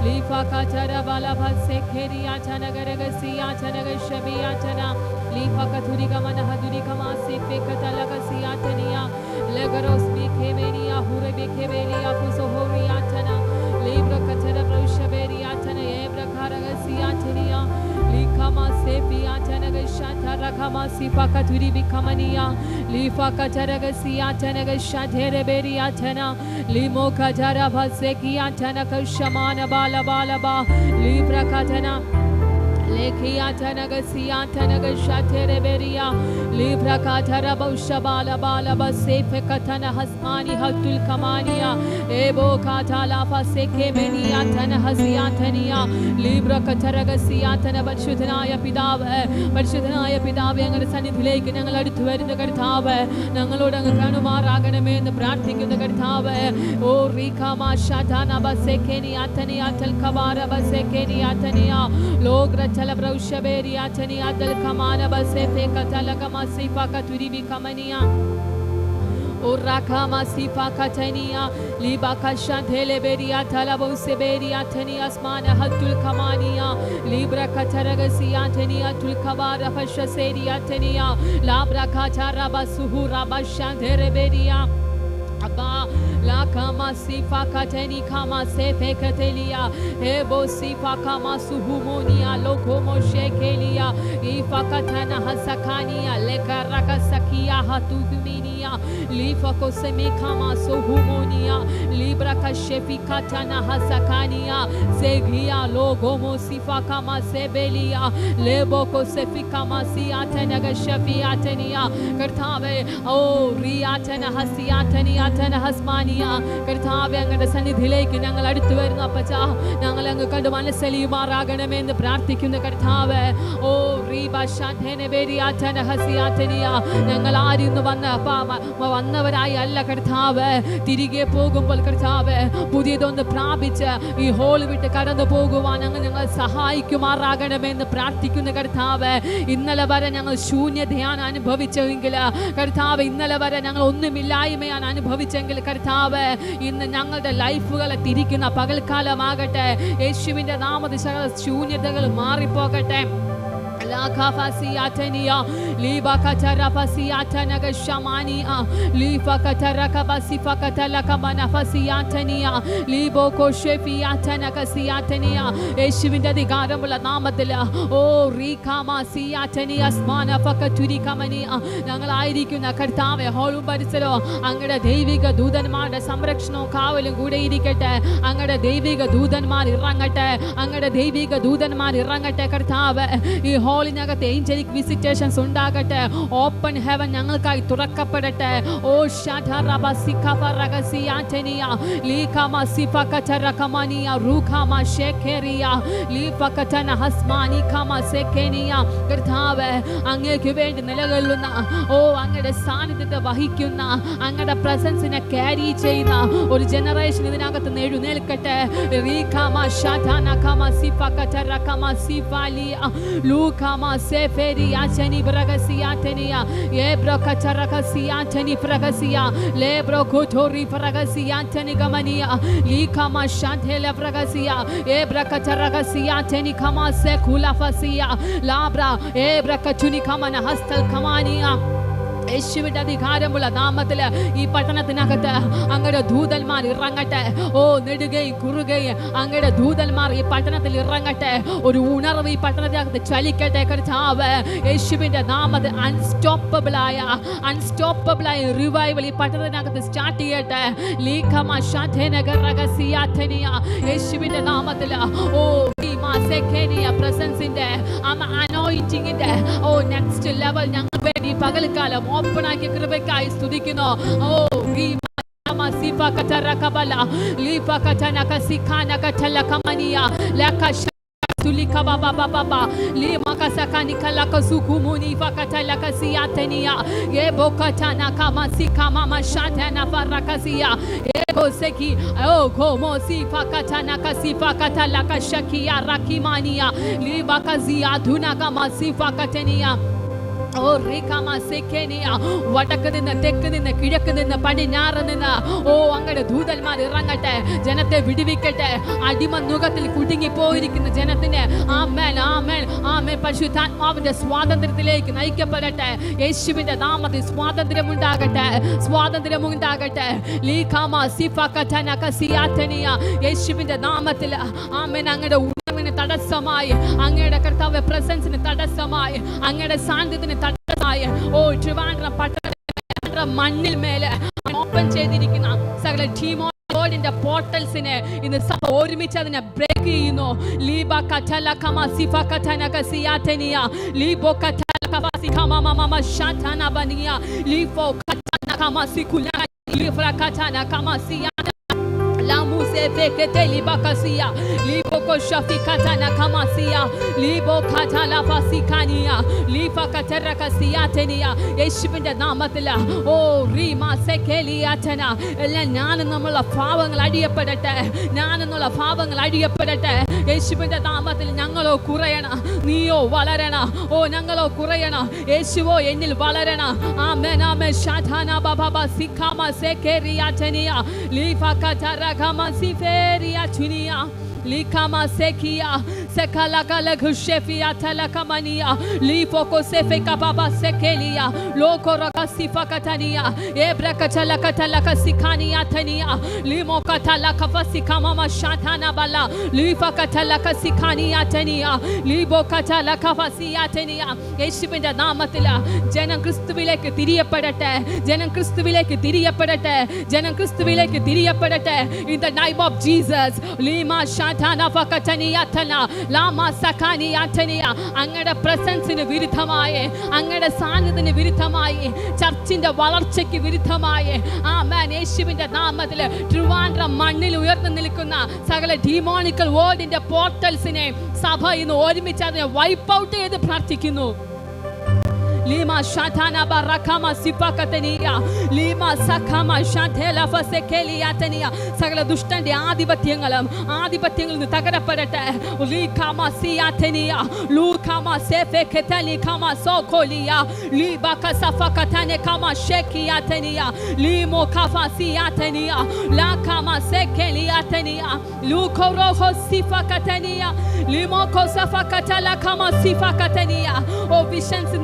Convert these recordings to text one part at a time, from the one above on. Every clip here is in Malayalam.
lifa katara bala basekeri atana garagasi atana gashabi atana lifa katuri gamana haduri kama sefe katala gasi atania legaros bikemenia hure bikebelia kusohori atana libra katara broshaberi atana ebra karagasi atania likama sefi atana gashata rakama sifa katuri bikamania lifa katara gasi atana gashatere beri atana limo katara baseki atana kashamana bala bala ba libra katana Lekiatana Gasiatana Gashatere Beria Libra Katara Baushabala Bala Basefe Katana Hasmani Hatul Kamania Ebo Katala Faseke Meniatana Hasiatania Libra Katara Gasiatana Bachutanaya Pidava Bachutanaya Pidava and the Sunny Lake and Angaladu in the Gartava Nangalodanga Kanuma Raganame in the Pratik in the Gartava O Rikama Shatana Basekeni Atania Telkavara Basekeni Atania Logra Talabroshaberi Atania del Kamana Basefe Katalakama Sifa Katuri Bikamania Urakama Sifa Katania Libaka Shantele Beria Talabo Seberi Atania Asmana Hatul Kamania Libra Kataragasi Atania Tulkabara Fashaseri Atania Labra Kataraba Suhura Bashantere Beria Abba la kama sifa kateni kama sefe katelia ebo sifa kama suhumonia lokomo shekelia ifa katana hasakania lekaraka sakia hatuminia lifa koseme kama suhumonia libra kashefi katana hasakania segia logomo sifa kama sebelia lebo kosefi kama siatana gashafi atania kartave o riatana hasiatania atana hasmania കർത്താവേ അങ്ങയുടെ സന്നിധിയിലേക്ക് ഞങ്ങൾ അടുത്തു വരുന്നു അപ്പച്ചാ ഞങ്ങൾ അങ്ങ് കണ്ട് മനസ്സലിയുമാറാകണമേ എന്ന് പ്രാർത്ഥിക്കുന്ന കർത്താവേ ഓ ഞങ്ങൾ ആരിന്ന് വന്നവരായി അല്ല കർത്താവേ തിരികെ പോകുമ്പോൾ കർത്താവേ പുതിയതൊന്ന് പ്രാപിച്ച് ഈ ഹോൾ വിട്ട് കടന്നു പോകുവാൻ ഞങ്ങൾ സഹായിക്കുമാറാകണമേ എന്ന് പ്രാർത്ഥിക്കുന്ന കർത്താവേ ഇന്നലെ വരെ ഞങ്ങൾ ശൂന്യതയാണ് അനുഭവിച്ചെങ്കിൽ കർത്താവേ ഇന്നലെ വരെ ഞങ്ങൾ ഒന്നുമില്ലായ്മയാണ് അനുഭവിച്ചെങ്കിൽ കർത്താവേ ഇന്ന് ഞങ്ങളുടെ ലൈഫുകളെ തിരിക്കുന്ന പകൽക്കാലമാകട്ടെ യേശുവിന്റെ നാമത്തിൽ സകല ശൂന്യതകൾ മാറിപ്പോകട്ടെ La kafasiatania liba katarafasiatana gashamania lifa katarakabasifakatala kamanafasiatania libo koshefiatana kasiatania യേശുവിന്റെ അധികാരമുള്ള നാമത്തിൽ ഓ റീകാമാസിയാറ്റനി അസ്മാന ഫകതുരി കമനിയ ഞങ്ങളായിരിക്കുന്ന കർത്താവേ ഹോളും പരിസരവും അങ്ങയുടെ ദൈവിക ദൂതന്മാരുടെ സംരക്ഷണവും കാവലും കൂടെ ഇരിക്കട്ടെ അങ്ങയുടെ ദൈവിക ദൂതന്മാർ ഇറങ്ങട്ടെ അങ്ങയുടെ ദൈവിക ദൂതന്മാർ ഇറങ്ങട്ടെ കർത്താവേ ഈ ഹോളിനകത്ത് ഏഞ്ചലിക് വിസിറ്റേഷൻസ് ഉണ്ടാകട്ടെ ഓപ്പൺ ഹെവൻ ഞങ്ങൾക്കായി തുറക്കപ്പെടട്ടെ ഓ ഷാഠറബസികഫറഗസിയാറ്റനിയ ലീകമസിഫകതറകമനിയ റൂഖമ ഷേഖേറിയ ലീഫകതന ഹസ്മാനി കമ സെകേനിയ കർത്താവേ അങ്ങേക്ക് വേണ്ടി നിലകൊള്ളുന്ന ഓ അങ്ങയുടെ സാന്നിധ്യത്തെ വഹിക്കുന്ന അങ്ങയുടെ പ്രസൻസിനെ ക്യാരി ചെയ്യുന്ന ഒരു ജനറേഷൻ ഇതിനകത്ത് എഴുന്നേൽക്കട്ടെ റീഖമ ഷാഠന കമ സിഫകതറകമ സിഫാലിയ Lukama seferi acheni bragasiatenia ebro kacharagasiateni fragasia lebro kotori fragasiateni gamania likama shantele fragasia ebra kacharagasiateni kama sekula fasia labra ebra kachuni kama na hastal kamania യേശുവിന്റെ അധികാരമുള്ള നാമത്തിൽ ഈ പട്ടണത്തിനകത്ത് അങ്ങയുടെ ദൂതന്മാർ ഇറങ്ങട്ടെ ഓ നെടുകയും കുറുകയും അങ്ങയുടെ ദൂതന്മാർ ഈ പട്ടണത്തിൽ ഇറങ്ങട്ടെ ഒരു ഉണർവ് ഈ പട്ടണത്തിനകത്ത് ചലിക്കട്ടെ കർത്താവേ യേശുവിന്റെ നാമത്തിൽ അൺസ്റ്റോപ്പബിൾ ആയ റിവൈവൽ ഈ പട്ടണത്തിനകത്ത് സ്റ്റാർട്ട് ചെയ്യട്ടെ യേശുവിന്റെ നാമത്തിൽ ഓ പ്രസൻസിന്റെ അനോയിന്റിങ്ങിന്റെ ഓ നെക്സ്റ്റ് ലെവൽ ഞങ്ങൾ വേണ്ടി പകൽക്കാലം ഓപ്പൺ ആക്കിയ കൃപയ്ക്കായി സ്തുതിക്കുന്നു ഓ sifa katarakabala lifa katanaka sikana katalakamania lakash tulika baba baba lima kasakani kalaka sukumuni fakatalaka siatenia yebo katana kama sikama mashata farakasia yebo seki oh como sifa katana kasifa katalaka shakia rakimania liba kazia tuna kama sifa katenia ഓ റികമ സെക്കനിയ വടക്ക് നിന്ന് തെക്ക് നിന്ന് കിഴക്ക് നിന്ന് പടിഞ്ഞാറ് നിന്ന് ഓ അങ്ങയുടെ ദൂതന്മാർ ഇറങ്ങട്ടെ, ജനത്തെ വിടുവിക്കട്ടെ. അടിമ നുഖത്തിൽ കുടുങ്ങി പോയിരിക്കുന്ന ജനത്തിന് ആമേൻ ആമേൻ ആമേൻ പരിശുദ്ധാത്മാവിന്റെ സ്വാതന്ത്ര്യത്തിലേക്ക് നയിക്കപ്പെടട്ടെ. യേശുവിന്റെ നാമത്തിൽ സ്വാതന്ത്ര്യമുണ്ടാകട്ടെ, സ്വാതന്ത്ര്യമുണ്ടാകട്ടെ. ലീഖമ സിഫകതനക സിയാതനിയ യേശുവിന്റെ നാമത്തിൽ ആമേൻ. അങ്ങയുടെ തടസ്സമായി, അങ്ങയുടെ കർത്താവ് പ്രസൻസിന് തടസ്സമായി, അങ്ങയുടെ സാന്നിധ്യത്തിന് തടസ്സമായി ഓ ട്രിവാൻഡ്രം പട്ടണ മണ്ണിൽ മേലെ ഓപ്പൺ ചെയ്തിരിക്കുന്ന സകല ടീമോഡിന്റെ പോർട്ടൽസിനെ ഇന്ന് സഭ ഒരുമിച്ച് അതിനെ ബ്രേക്ക് ചെയ്യുന്നു. ലീബ കഥല കമ സിഫ കഥനക സിയാതനിയ ലീബോ കഥല കമ സിഖമ മമ ഷാതന ബനിയ ലീഫോ കഥന കമ സികുല ലീഫ്ര കഥന കമ സിയ la muse vekete libakasia libo koshafi katana kamasia libo katala fasikania lifa katerakasia tenia യേശുവിന്റെ നാമത്തിൽ ഓ റീമാ സെക്കലിയാതന എല്ലാം ഞാനെന്നുള്ള പാവങ്ങൾ അടിയപ്പെടട്ടെ, ഞാനെന്നുള്ള പാവങ്ങൾ അടിയപ്പെടട്ടെ. യേശുവിന്റെ നാമത്തിൽ ഞങ്ങളോ കുറയണം, നീയോ വളരണം. ഓ ഞങ്ങളോ കുറയണം, യേശുവോ എന്നിൽ വളരണം. ആമേൻ ആമേൻ ഷാധാന ബബബ സിഖാമ സെക്കലിയാതനിയ lifa katara kama siferia tunia likama sekia sekalakala kushefia talakamania lifoko sefeka baba sekelia lokora sifakatania ebrakatala sikania tania limokatala kafasikama mashatana bala lifakatala sikania tania libokatala kafasia tania. യേശുവിന്റെ നാമത്തിൽ ജനം ക്രിസ്തുവിലേക്ക് തിരിയപ്പെടട്ടെ, ജനം ക്രിസ്തുവിലേക്ക് തിരിയപ്പെടട്ടെ, ജനം ക്രിസ്തുവിലേക്ക് തിരിയപ്പെടട്ടെ. In the name of Jesus lima shatana fakataniya lama sakaniya അങ്ങയുടെ പ്രസൻസിന് വിരുദ്ധമായി, അങ്ങയുടെ സാന്നിധ്യത്തിന് വിരുദ്ധമായി, ചർച്ചിന്റെ വളർച്ചയ്ക്ക് വിരുദ്ധമായി ആമേൻ യേശുവിന്റെ നാമത്തിൽ ട്രിവാൻഡ്രം മണ്ണിൽ ഉയർന്നു നിൽക്കുന്ന സകല ഡീമോണിക്കൽ വേൾഡിന്റെ പോർട്ടൽസിനെ സഭ ഇന്ന് ഒരുമിച്ച് അതിനെ വൈപ്പ് ഔട്ട് ചെയ്ത് പ്രാർത്ഥിക്കുന്നു. lima shatana barakama sifakataniya lima sakama shatela fasekeliataniya സകല ദുഷ്ടന്റെ ആധിപത്യങ്ങളിൽ നിന്ന് തകരപ്പെടട്ടെ. ലീകമ സിയാതനിയ ലൂകമ സെഫെകതലി കമ സോകോലിയ ലീബക സഫകതനെ കമ ഷെകിയാതനിയ ലീമോ കഫസിയാതനിയ ലാകമ സെകലിയാതനിയ ലൂകോറോഹോ സിഫകതനിയ ലീമോ കോസഫകതല കമ സിഫകതനിയ. ഓ വിഷൻസ്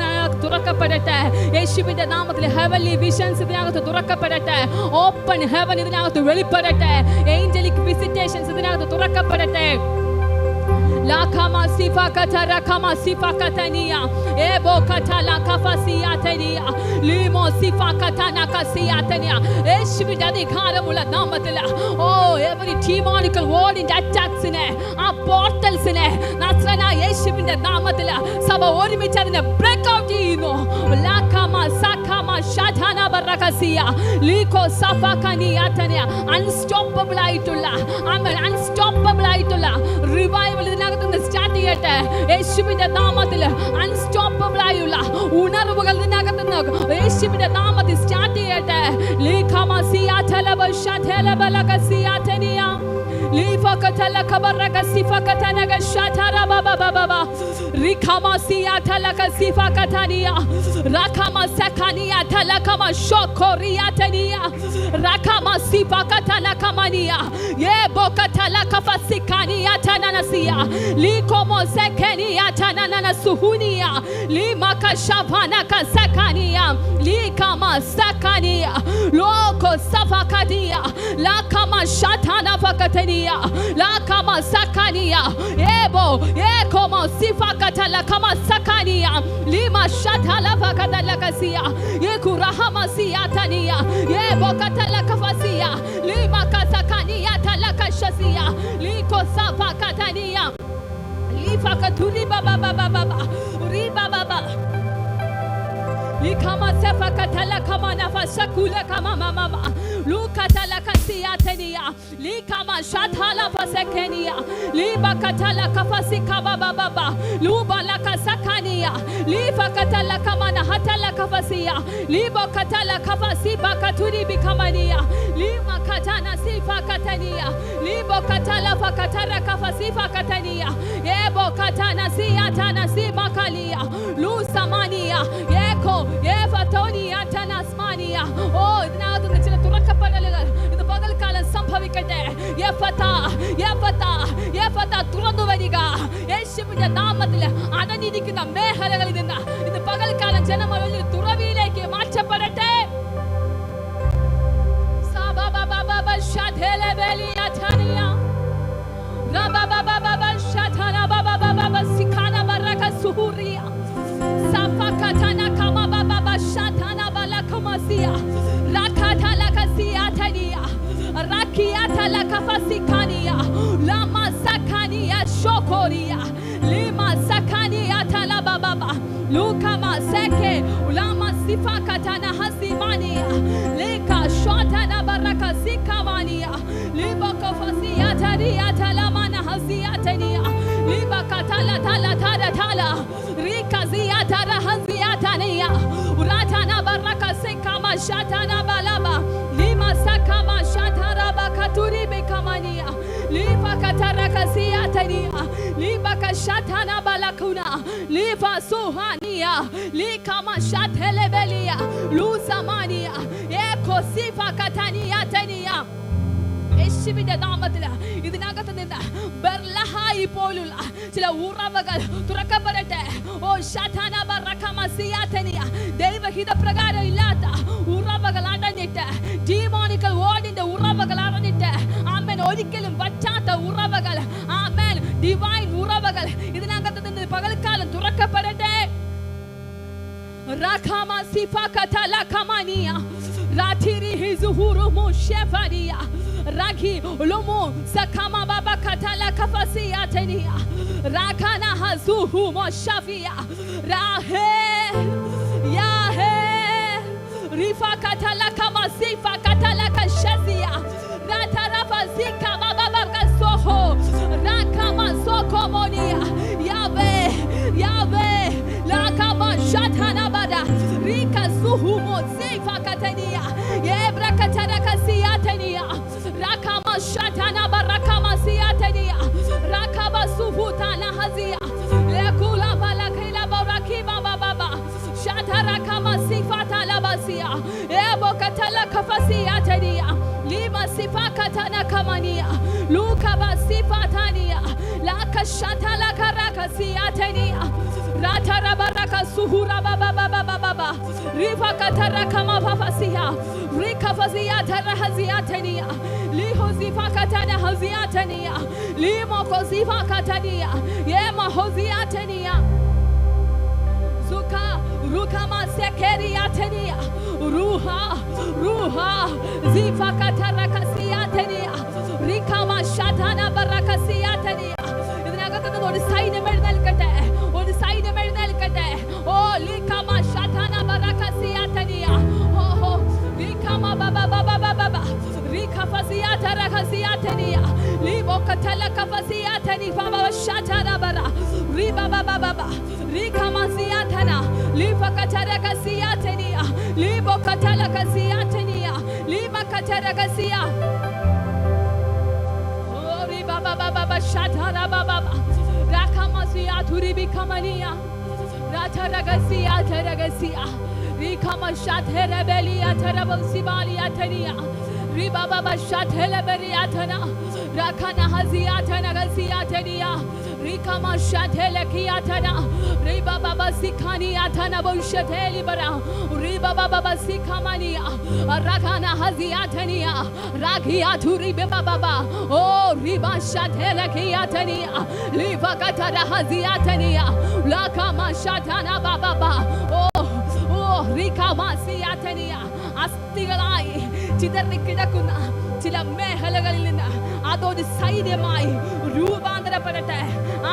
തുറക്കപ്പെടട്ടെ യേശുവിന്റെ നാമത്തിൽ. ഹെവൻലി വിഷൻസ് ഇതിനകത്ത് തുറക്കപ്പെടട്ടെ. ഓപ്പൺ ഹെവൻ ഇതിനകത്ത് വെളിപ്പെടട്ടെ. ഏഞ്ചലിക് വിസിറ്റേഷൻസ് ഇതിനകത്ത് തുറക്കപ്പെടട്ടെ. Lakama sifakatara kama sifakatania ebo katala kafasiatania limo sifakatana kasiatania യേശുവിന്റെ അധികാരമുള്ള നാമത്തിൽ ഓ every demonical word in attacks-നെ ആ പോർട്ടൽസിനെ നസ്രനായ യേശുവിന്റെ നാമത്തിൽ സഭ ഒരുമിച്ച് അതിനെ ബ്രേക്ക് ഔട്ട് ചെയ്യുന്നു. ലാകമ സകമ ഷാധാന ബറകസിയ ലീകോ സഫകനിയാതനിയ അൺസ്റ്റോപ്പബിൾ ആയിട്ടുള്ള അൺസ്റ്റോപ്പബിൾ ആയിട്ടുള്ള റിവൈവൽ ഇതിനകത്ത് സ്റ്റാർട്ട് ചെയ്യട്ടെ. യേശുവിന്റെ നാമത്തിൽ അൺസ്റ്റോപ്പബിൾ ആയുള്ള ഉണർവുകൾ ഇതിനകത്ത് യേശുവിന്റെ നാമത്തിൽ സ്റ്റാർട്ട് ചെയ്യട്ടെ. Lifakatala kabaraka sifakatanaga shatara baba baba rikama siyatala sifakatania rakama sakania talakama shokoria tania rakama sifakatala kamania yebokatala kafasikania tananasia likomo sekenia tanana suhunia limaka shavana kasakania likama sakania loko safakadia lakama shatana fakatania la kama sakania ebo ekoma sifakatala kama sakania lima shatala fakatala kasia yekurahama siatania ebo katala kafasia lima kasakania talaka shasia liko safakatania lifakaturi baba baba baba riba baba likama safakatala kama nafasakula kama mama lukatala kasiyatenia likama shatala fasekenia libakatala kafasika baba baba lubala kasakania lifakatala kama nahatala kafasia libakatala kafasiba katuri bikamania lima katana sifa katania. Libo katala fakatara kafasifa katania. Ebo katana siatana simakalia. Lusamania. Yeko yefatoni atanasmania. Oh, ഇതിനകത്ത് ചില തുറക്കപ്പെടലുകൾ ഇത് പകൽക്കാലം സംഭവിക്കട്ടെ. തുറന്നു വരിക യേശുവിന്റെ നാമത്തിൽ. അടഞ്ഞിരിക്കുന്ന മേഖലകളിൽ നിന്ന് ഇന്ന് പകൽക്കാലം ജനങ്ങൾ ഒരു തുറവിയിലേക്ക് മാറ്റപ്പെടട്ടെ. Rakiata la kafasikania lama sakania shokoria lima sakania tala baba luka maseke lama sifakatana hasimania leka shotana baraka sikamania liba kafasia taria tala mana hasiatania liba katala tala tala tala rikazia tara hasiatania uratana baraka sikama shatana balaba lima sakama shatara bakaturi bekamania liba kataraka siatania liba kashatana balakuna liba suhania likama shatelebelia lusamania eko sifa katania tania. യേശുവിന്റെ നാമത്തിൽ ഇതിനകത്ത് നിന്ന് ബർലഹായി പോലുള്ള ചില ഉറവകൾ തുറക്കപ്പെടട്ടെ. ഓ ശാഠാന ബറകമസിയാതനിയ ദൈവഹിത പ്രകാരം ഇല്ലാത്ത ഉറവകൾ അടഞ്ഞിട്ട് ഡീമോണിക്കൽ വേർഡിന്റെ ഉറവകൾ അടഞ്ഞിട്ട് ആമേൻ ഒരിക്കലും വറ്റാത്ത ഉറവകൾ ആമേൻ ഡിവൈൻ ഉറവകൾ ഇതിനകത്ത് നിന്ന് പകൽക്കാലം തുറക്കപ്പെടട്ടെ. റഖമ സിഫകതല കമനിയ റാതിരി ഹിസുഹുറു മുഷഫരിയ Raki lomo sakama baba katala kafasiya tenia rakana hazuhu moshafia rahe yahe rifa katala kama sifa katala kashazia ratarafa zika baba baba soho rakama soko monia yabe yabe lakama shatana bada rika suhu mo sifa katania yebra katala kasiya tenia rakama shatana barakama siatania rakaba sufutana hazia lekula balakila barakiba baba shatara kama sifata labasia ebo katala kafasia tania lima sifakatana kamania luka basifatania laka shatala karaka siatania ratara baraka suhura baba rifa katara kama fafasia rika fasia tara haziatania liho zifakatana haziatania limo kozifakatania yema hoziatania zuka rukama sekeriatania ruha zifakatara kasiatania rikama shatana barakasiatania ഇതിനകത്ത് ഒരു സൈന്യം എഴുന്നേൽക്കട്ടെ. ഓ ലികമ ഷാഠാന ബറകസിയാതനിയ ഓ ലികമ ബബ റികഫസിയാത റഹസിയാതനിയ ലിബോ കതല കഫസിയാതനി ബബ ഷാഠാന ബറ റിബബ റികമസിയാതന ലിഫകതര കസിയാതനിയ ലിബോ കതല കസിയാതനിയ ലിബ കതര കസിയ ഓ റിബബ ഷാഠാന ബബ rakamasia turibi kamania rataragasia taragasia rikama shathera belia tarabosibalia tania ribaba shathela belia tana rakana hazia tanagasia tania rikama shathela kia tana ribaba sikania tana boshateli bara ribaba sikamania rakana hazia tania ragia turibi baba oh riba shathela kia tania liva katara hazia tania lakama shatana baba oh rikama siatania അസ്ഥികളായി ചിതറിക്കിടക്കുന്ന ചില മേഖലകളിൽ നിന്ന് അതൊരു സൈന്യമായി രൂപാന്തരപ്പെടട്ടെ.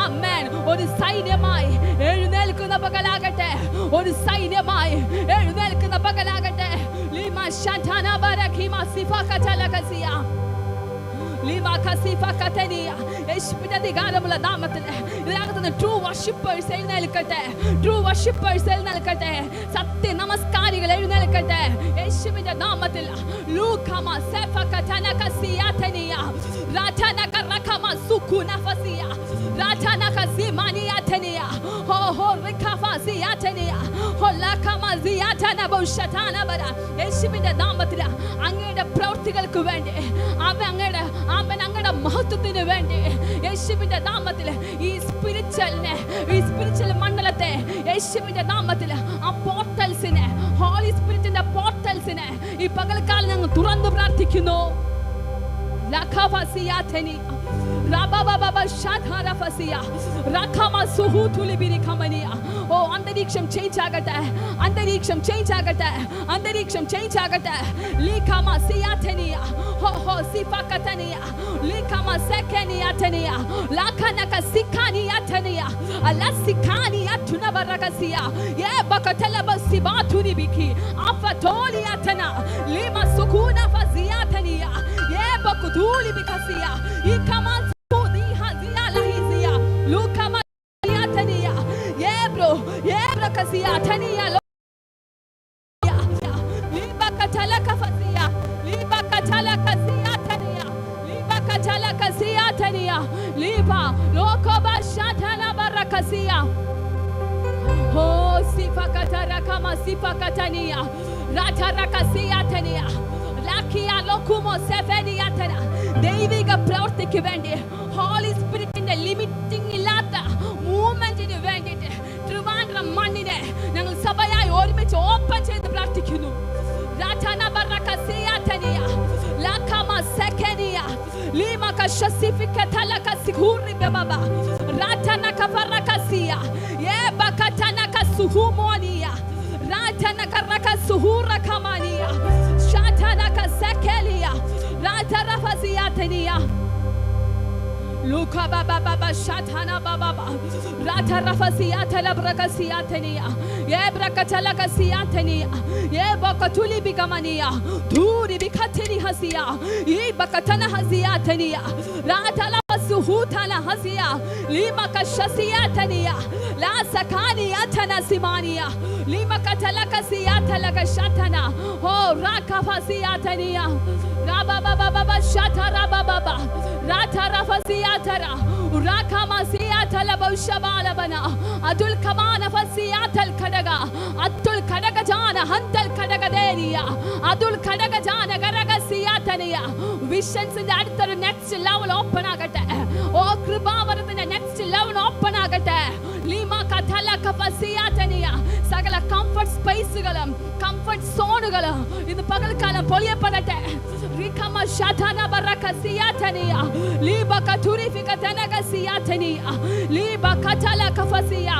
ആമേൻ. ഒരു സൈന്യമായി എഴുന്നേൽക്കുന്ന പകലാകട്ടെ. ഒരു സൈന്യമായി എഴുന്നേൽക്കുന്ന പകലാകട്ടെ. ലിമാ ഷാഠാന ബറകിമ സിഫകതലകസിയ ലിമാ കസിഫകതനിയ യേശുവിന്റെ അധികാരമുള്ള നാമത്തിൽ ഇതിനകത്ത് ട്രൂ വർഷിപ്പേഴ്സ് എഴുന്നേൽക്കട്ടെ. ട്രൂ വർഷിപ്പേഴ്സ് എഴുന്നേൽക്കട്ടെ. സത്യ നമസ്കാരികൾ എഴുന്നേൽക്കട്ടെ യേശുവിന്റെ നാമത്തിൽ. ലൂകമ സെഫകതന nafasia ratana kazimani atenia ho rikafasia atenia holla kamazia atana boshatana bara യേശുവിന്റെ നാമത്തിൽ അങ്ങയുടെ പ്രവൃത്തികൾക്ക് വേണ്ടി അങ്ങയുടെ മഹത്വത്തിന് വേണ്ടി യേശുവിന്റെ നാമത്തിൽ ഈ സ്പിരിച്വൽ മണ്ഡലത്തെ യേശുവിന്റെ നാമത്തിൽ ആ പോർട്ടൽസിനെ ഹോളി സ്പിരിറ്റിന്റെ പോർട്ടൽസിനെ ഈ പകൽക്കാലം ഞങ്ങൾ തുറന്നു പ്രാർത്ഥിക്കുന്നു. അന്തരീക്ഷം ചേഞ്ച് ആകട്ടെ, അന്തരീക്ഷം ചേഞ്ച് ആകട്ടെ, അന്തരീക്ഷം ചേഞ്ച് ആകട്ടെ. Bakuduli bikasia ikama sudi hazia lahizia lukama yatania yebro kasia tania libakatala kafasia libakatala kasia tania libakatala kasia tania liba lokoba shatana barakasia ho sifakatara kama sifakatania ratarakasia tania ദൈവിക പ്രവൃത്തിക്ക് വേണ്ടി ഹോളി സ്പിരിറ്റിന്റെ ലിമിറ്റിംഗ് ഇല്ലാത്ത മൂവ്മെന്റിന് വേണ്ടിയിട്ട് ട്രിവാൻഡ്രം മണ്ണിനെ ഞങ്ങൾ സഭയായി ഒരുമിച്ച് ഓപ്പൺ ചെയ്ത് പ്രാർത്ഥിക്കുന്നു. Ratana karaka suhura kamania shatana kasekelia ratara fasiatenia Luka baba baba shatana baba ratara fasiatela brakasiatenia ye brakatela kasiatenia ye bakatuli bigamania duri bikatini hasia ye bakatana hasiatenia ratala suhutana hasia lima kashasiatenia la sakani atana simania lima katalaka siyatala kashatana ho rakafasiyatania rababa baba shatara baba ratara fasiyatara rakamasiyatala bawshabala bana adul kamana fasiyatal kadaga atul kadaga jana hantal kadaga deriya adul kadaga jana garaga siyatania visions in the next level open agate o kribavarthinte next level open agate lima katala kafasiyatania സകല കംഫർട്ട് സ്പേസുകളും കംഫർട്ട് സോണുകളും ഇന്ന് പകൽക്കാലം പൊളിയപ്പെടട്ടെ. റികമ ഷാതന ബറകസിയാതനിയ Leeba കതുരിഫിക തനകസിയാതനിയ Leeba കതല കഫസിയ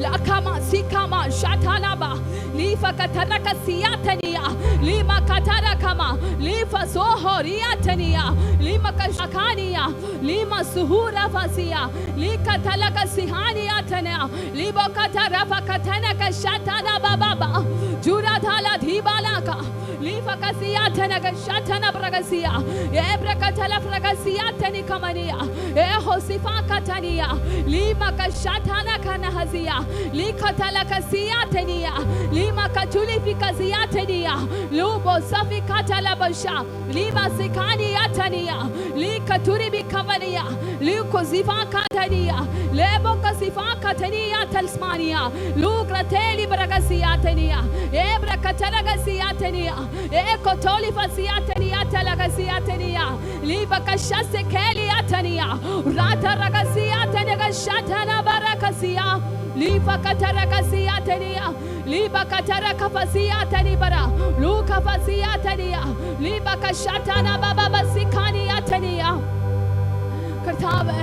lakama sikama shatanaba lifa kataraka siyatania lima katara kama lifa sohoriatania lima kashakania lima suhura fasia lika talaka sihaniatania liba katara fakatana kashatana baba jura dhala dhibalaka lifa kasiyatana kashatana bragasia ebra katala bragasiatani kamania e hosifa katania lima kashatana kana hazia likatala kasiyatania lima katuli fikasiyatania lubo safi katala basha lima sikani atania likaturi bikavania liko zifa katania lebo kasifa katania talsmania lugrateli bragasiyatania ebra katala kasiyatania ekotoli fasiyatania talagasiyatania liba kashase keli atania rata ragasiyatania shatana barakasiya lifa kataraka siyatania liba kataraka fasiyatani bara luka fasiyatania liba kashatana baba basikani atania കർത്താവേ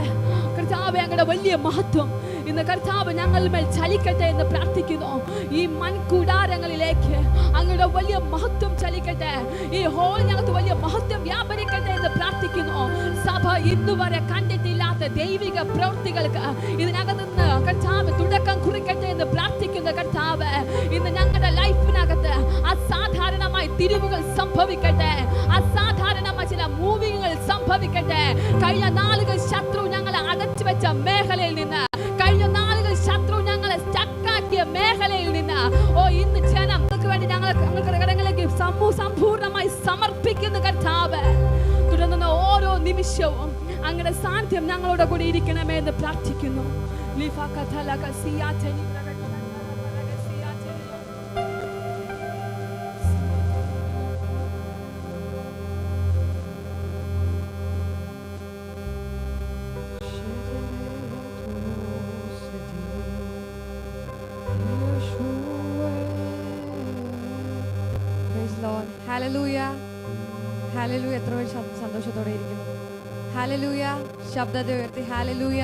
അങ്ങയുടെ വലിയ മഹത്വം ഇന്ന് കർത്താവ് ഞങ്ങൾ മേൽ ചലിക്കട്ടെ എന്ന് പ്രാർത്ഥിക്കുന്നു. ഈ മൺകൂടാരങ്ങളിലേക്ക് അങ്ങയുടെ വലിയ മഹത്വം ചലിക്കട്ടെ. ഈ ഹോൾ ഞങ്ങൾക്ക് വലിയ മഹത്വം വ്യാപരിക്കട്ടെ എന്ന് പ്രാർത്ഥിക്കുന്നു. സഭ ഇന്നുവരെ കണ്ടിട്ടില്ലാത്ത ദൈവിക പ്രവൃത്തികൾക്ക് ഇതിനകത്ത് നിന്ന് കർത്താവ് തുടക്കം കുറിക്കട്ടെ എന്ന് പ്രാർത്ഥിക്കുന്ന കർത്താവ് ഇന്ന് ഞങ്ങളുടെ ലൈഫിനകത്ത് അസാധാരണമായ തിരിവുകൾ സംഭവിക്കട്ടെ, അസാധാരണമായ ചില മൂവിങ്ങൾ സംഭവിക്കട്ടെ. കഴിഞ്ഞ നാളുകൾ ശത്രു ഞങ്ങളെ അടച്ചു വെച്ച മേഖലയിൽ നിന്ന്, കഴിഞ്ഞ നാളുകൾ ശത്രു ഞങ്ങളെ സ്റ്റക്കാക്കിയ മേഖലയിൽ നിന്ന് ഇന്ന് ജനം വേണ്ടി ഞങ്ങൾക്ക് കടങ്ങളിലേക്ക് സമ്പൂർണ്ണമായി സമർപ്പിക്കുന്ന കർത്താവ് തുടർന്ന് ഓരോ നിമിഷവും അങ്ങയുടെ സാന്നിധ്യം ഞങ്ങളോട് കൂടി ഇരിക്കണമേ എന്ന് പ്രാർത്ഥിക്കുന്നു. Hallelujah, hallelujah. എത്ര പേര് സന്തോഷത്തോടെ ഇരിക്കുന്നു? ഹല്ലേലൂയ. ശബ്ദത്തെ ഉയർത്തി ഹല്ലേലൂയ.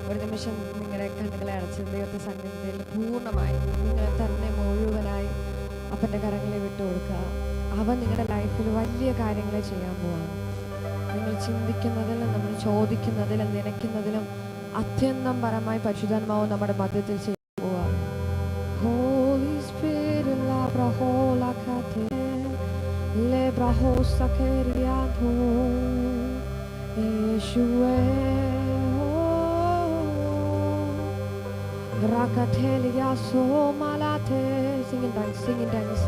ഒരു നിമിഷം നിങ്ങളുടെ കണ്ണുകളെ അടച്ച് ദൈവത്തെ സന്നിധിയിൽ പൂർണ്ണമായി നിങ്ങൾ തന്നെ മുഴുവനായി അപ്പൻ്റെ കരങ്ങളെ വിട്ടുകൊടുക്കുക. അവൻ നിങ്ങളുടെ ലൈഫിൽ വലിയ കാര്യങ്ങളെ ചെയ്യാൻ പോവാണ്. നിങ്ങൾ ചിന്തിക്കുന്നതിലും നമ്മൾ ചോദിക്കുന്നതിലും നനയ്ക്കുന്നതിലും അത്യന്തം പരമായി പരിശുദ്ധാത്മാവ് നമ്മുടെ മധ്യത്തിൽ ചെയ്യാൻ പോവാണ്. Holy Spirit, la brahola kate, le brahosa keriato, Yeshua, rakatelia so malate. Sing in dance.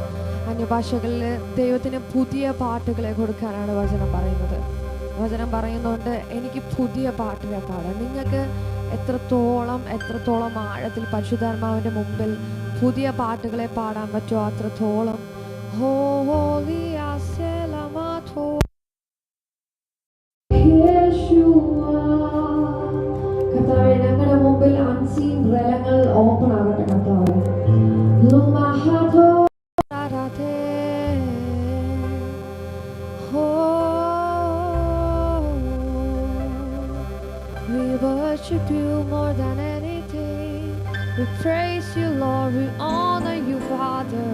അന്യഭാഷകളിൽ ദൈവത്തിന് പുതിയ പാട്ടുകളെ കൊടുക്കാനാണ് വചനം പറയുന്നത്. വചനം പറയുന്നുണ്ട്, എനിക്ക് പുതിയ പാട്ടിനെ പാടാം. നിങ്ങൾക്ക് എത്രത്തോളം ആഴത്തിൽ പരിശുദ്ധാത്മാവിൻ്റെ മുമ്പിൽ പുതിയ പാട്ടുകളെ പാടാൻ പറ്റുമോ അത്രത്തോളം. കർത്താവേ, ഞങ്ങളുടെ മുമ്പിൽ അൺസീൻ റലങ്ങൾ ഓപ്പൺ ആകട്ടെ കർത്താവേ. We worship you more than anything. We praise you, Lord. We honor you, Father.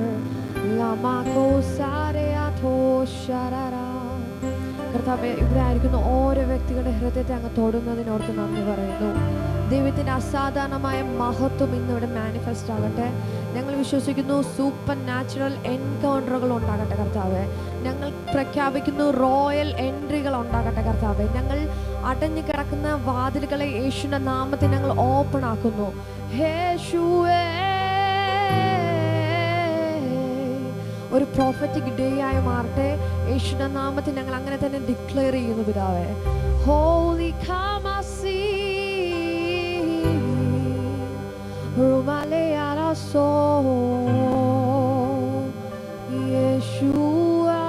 Lamako sareato sharara. കർത്താവേ, ഇവിടെ ആയിരിക്കുന്ന ഓരോ വ്യക്തികളുടെ ഹൃദയത്തെ അങ്ങ് തൊടുന്നതിനോർത്ത് നന്ദി പറയുന്നു. ദൈവത്തിൻ്റെ അസാധാരണമായ മഹത്വം ഇന്നിവിടെ മാനിഫെസ്റ്റ് ആകട്ടെ. ഞങ്ങൾ വിശ്വസിക്കുന്നു സൂപ്പർ നാച്ചുറൽ എൻകൗണ്ടറുകൾ ഉണ്ടാകട്ടെ കർത്താവേ. ഞങ്ങൾ പ്രഖ്യാപിക്കുന്നു റോയൽ എൻട്രികൾ ഉണ്ടാകട്ടെ കർത്താവേ. ഞങ്ങൾ അടഞ്ഞു കിടക്കുന്ന വാതിലുകളെ യേശുവിൻ്റെ നാമത്തിൽ ഞങ്ങൾ ഓപ്പൺ ആക്കുന്നു. യേശുവേ, ഒരു പ്രോഫറ്റിക് ഡേ ആയി മാറട്ടെ. യേശുവിൻ്റെ നാമത്തിൽ ഞങ്ങൾ അങ്ങനെ തന്നെ ഡിക്ലെയർ ചെയ്യുന്നു പിതാവേ. Holy കാമസി റുമലയാലസോ യേശുവാ.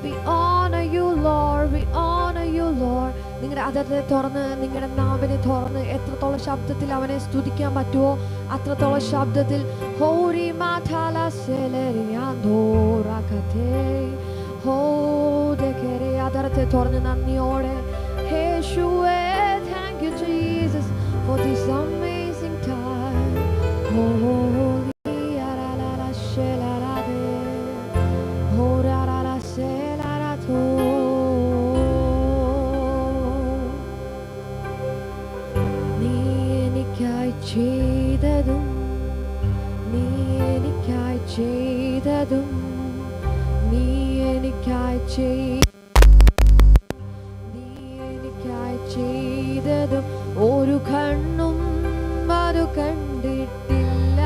We honor you, Lord. We honor you, Lord. നിങ്ങളുടെ അതത്തെ തുറന്ന് നിങ്ങളുടെ നാവിനെ തുറന്ന് എത്രത്തോളം ശബ്ദത്തിൽ അവനെ സ്തുതിക്കാൻ പറ്റുമോ അത്രത്തോളം ശബ്ദത്തിൽ ഹോരി മാതാല സെലരിയാന്തോറകത്തെ ഹോദകരെ അതത്തെ തുറന്ന് നന്ദിയോടെ യേശുവേ, thank you Jesus for this amazing time. Holy arala shelarade horara selarato. ചെയ്തതും നീ എനിക്കായി ചെയ്തതും നീ എനിക്കായി ചെയ്തതും ഒരു കണ്ണും അത് കണ്ടിട്ടില്ല,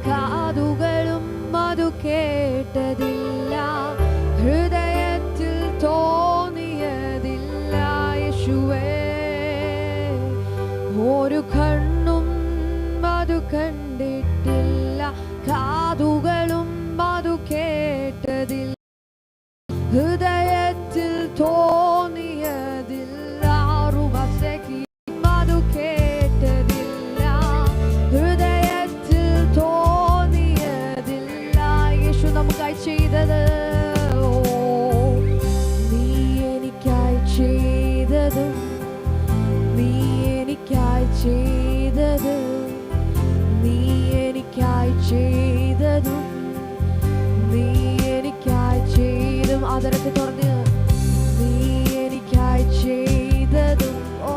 കാതുകളും അത് കേട്ടതില്ല, ഹൃദയത്തിൽ തോന്നിയതില്ല. യേശുവേ, ഒരു കണ്ണും അത് കണ്ടിട്ടില്ല, കാതുകളും അത് കേട്ടതില്ല, ഹൃദയത്തിൽ തോന്നിയതില്ല, അത് കേട്ടതില്ല, ഹൃദയത്തിൽ തോന്നിയതില്ല. യേശു നമുക്കായി ചെയ്തത്, നീ എനിക്കായി ചെയ്തതും നീ എനിക്കായി ചെയ്തത് നീ എനിക്കായി ചെയ്തതും നീ എനിക്കായി ചെയ്തും അതരത്തെ തുറന്ന് നീ എനിക്കായി ചെയ്തതും ഓ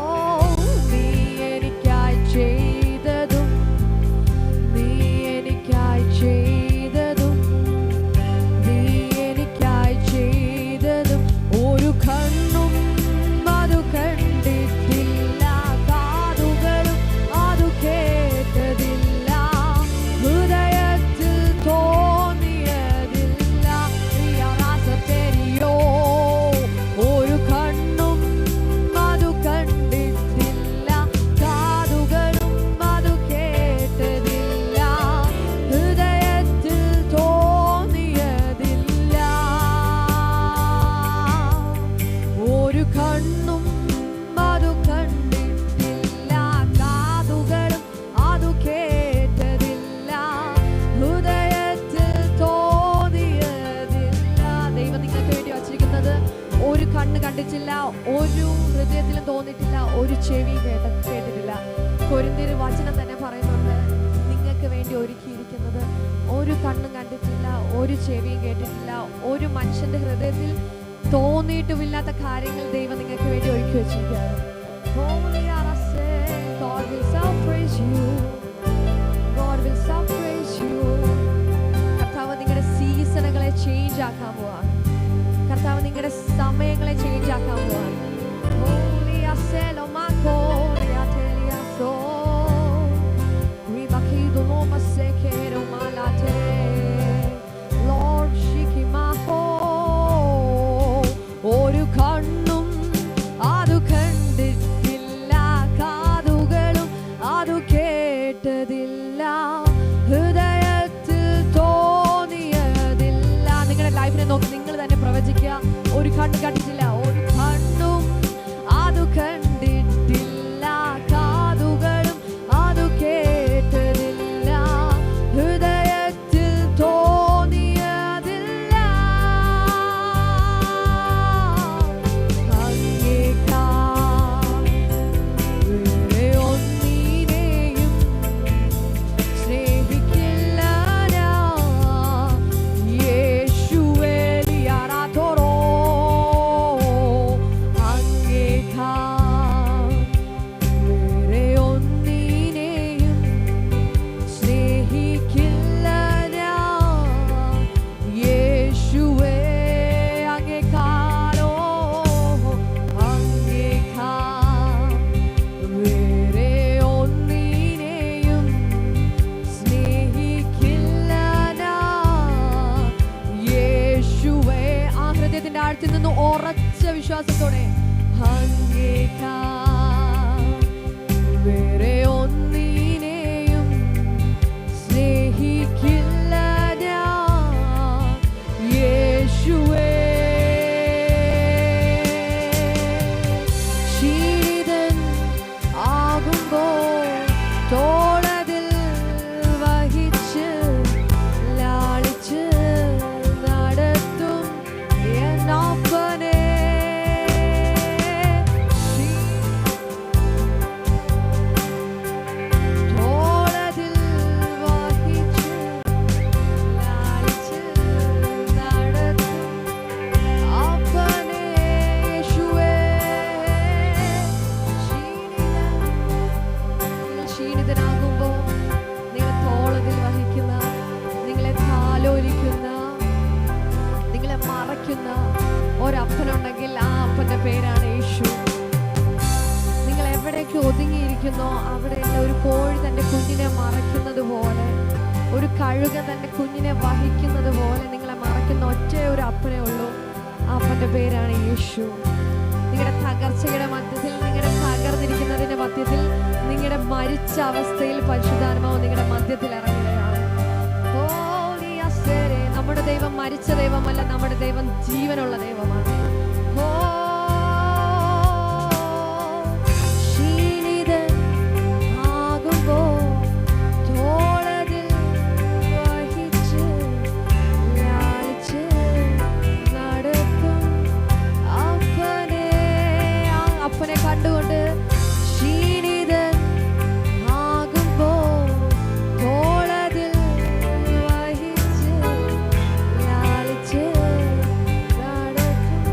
നീ എനിക്കായി ചെയ്തതും നീ എനിക്കായി ചെയ്തതും നീ എനിക്കായി ചെയ്തതും ഒരു കണ്ണും അത് കണ്ടിട്ടില്ല, കാതുകളും അത് കേട്ടതില്ല, ഹൃദയത്തിൽ തോന്നിയതില്ല. യാറാസ തെരിയോ കണ്ടിട്ടില്ല, ഒരു ഹൃദയത്തിലും തോന്നിയിട്ടില്ല, ഒരു ചെവി കേട്ടിട്ടില്ല. കൊരിന്ത്യർ വചനം തന്നെ പറയുന്നുണ്ട്, നിങ്ങൾക്ക് വേണ്ടി ഒരുക്കിയിരിക്കുന്നത് ഒരു കണ്ണും കണ്ടിട്ടില്ല, ഒരു ചെവിയും കേട്ടിട്ടില്ല, ഒരു മനുഷ്യന്റെ ഹൃദയത്തിൽ തോന്നിയിട്ടുമില്ലാത്ത കാര്യങ്ങൾ ദൈവം നിങ്ങൾക്ക് വേണ്ടി ഒരുക്കി വെച്ചിരിക്കുകയാണ്. God will surprise you. God will surprise you. കർത്താവ് നിങ്ങളുടെ സീസണുകളെ ചേഞ്ച് ആക്കാൻ പോവാണ്. കർത്താവ് നിങ്ങളുടെ സമയങ്ങളെ ചേഞ്ച് ആക്കാൻ പോവാണ്. ഒരു കണ്ണും അത് കണ്ടിട്ടില്ല, കാതുകളും അത് കേട്ടതില്ല, ഹൃദയത്തിൽ തോന്നിയതില്ല. നിങ്ങളുടെ ലൈഫിനെ നോക്കി നിങ്ങൾ തന്നെ പ്രവചിക്കുക. ഒരു കണ്ണ് കണ്ടിട്ടില്ല, ഒരു കണ്ണും അത് കണ്ടിട്ടില്ല, കാതുകളും അത് കേട്ടതില്ല, ഹൃദയത്തിൽ തോന്നിയതില്ല. അങ്ങേക്കാൾ വേറെ ഒന്നിനെയും സ്നേഹിക്കില്ല ഞാൻ. യേശുവേ ലിയാറാത്തോറോ. അങ്ങേക്കാൾ വേറെ ഒന്നിനെയും സ്നേഹിക്കില്ല ഞാൻ. യേശുവേ അങ്ങേക്കാളോ, അങ്ങേക്കാൾ വേറെ ഒന്നിനെയും സ്നേഹിക്കില്ല ഞാൻ. യേശുവേ. ആ ഹൃദയത്തിന്റെ ആഴത്തിൽ നിന്ന് ഉറച്ച വിശ്വാസത്തോടെ അങ്ങേക്കാൾ വേറെ ഒന്നിനെയും സ്നേഹിക്കില്ല ഞാൻ. യേശുവേ. ക്ഷീണിതൻ ആകുമ്പോൾ തോളതിൽ വഹിച്ച് ലാളിച്ച് നടത്തും എന്നപ്പനെ. തോളതിൽ വഹിച്ച് ലാളിച്ച് നടത്തും അപ്പനെ. യേശുവേ. ക്ഷീണിതനാകുമ്പോൾ നിങ്ങൾ തോളതിൽ വഹിക്കുന്ന, നിങ്ങളെ താലോലിക്കുന്ന, നിങ്ങളെ മറയ്ക്കുന്ന ഒരപ്പനുണ്ടെങ്കിൽ ആ അപ്പന്റെ പേരാണ് യേശു. നിങ്ങൾ എവിടേക്ക് ഒതുങ്ങിയിരിക്കുന്നോ അവിടെയെല്ലാം ഒരു കോഴി തന്റെ കുഞ്ഞിനെ മറയ്ക്കുന്നത് പോലെ, ഒരു കഴുകൻ തന്റെ കുഞ്ഞിനെ വഹിക്കുന്നത് പോലെ നിങ്ങളെ മറയ്ക്കുന്ന ഒറ്റ ഒരു അപ്പനേ ഉള്ളൂ. ആ അപ്പന്റെ പേരാണ് യേശു. നിങ്ങളുടെ തകർച്ചയുടെ മധ്യത്തിൽ, നിങ്ങളുടെ തകർന്നിരിക്കുന്നതിന്റെ മധ്യത്തിൽ, നിങ്ങളുടെ മരിച്ച അവസ്ഥയിൽ പരിശുദ്ധാത്മാവ് നിങ്ങളുടെ മധ്യത്തിൽ ഇറങ്ങുകയാണ്. നമ്മുടെ ദൈവം മരിച്ച ദൈവമല്ല, നമ്മുടെ ദൈവം ജീവനുള്ള ദൈവമാണ്. ക്ഷീണിതൻ ആകുമ്പോൾ തോളതിൽ വഹിച്ച് ലാളിച്ച് നടത്തും അപ്പനെ. ആ അപ്പനെ കണ്ടുകൊണ്ട് ക്ഷീണിതൻ ആകുമ്പോൾ തോളതിൽ വഹിച്ച് ലാളിച്ച് നടത്തും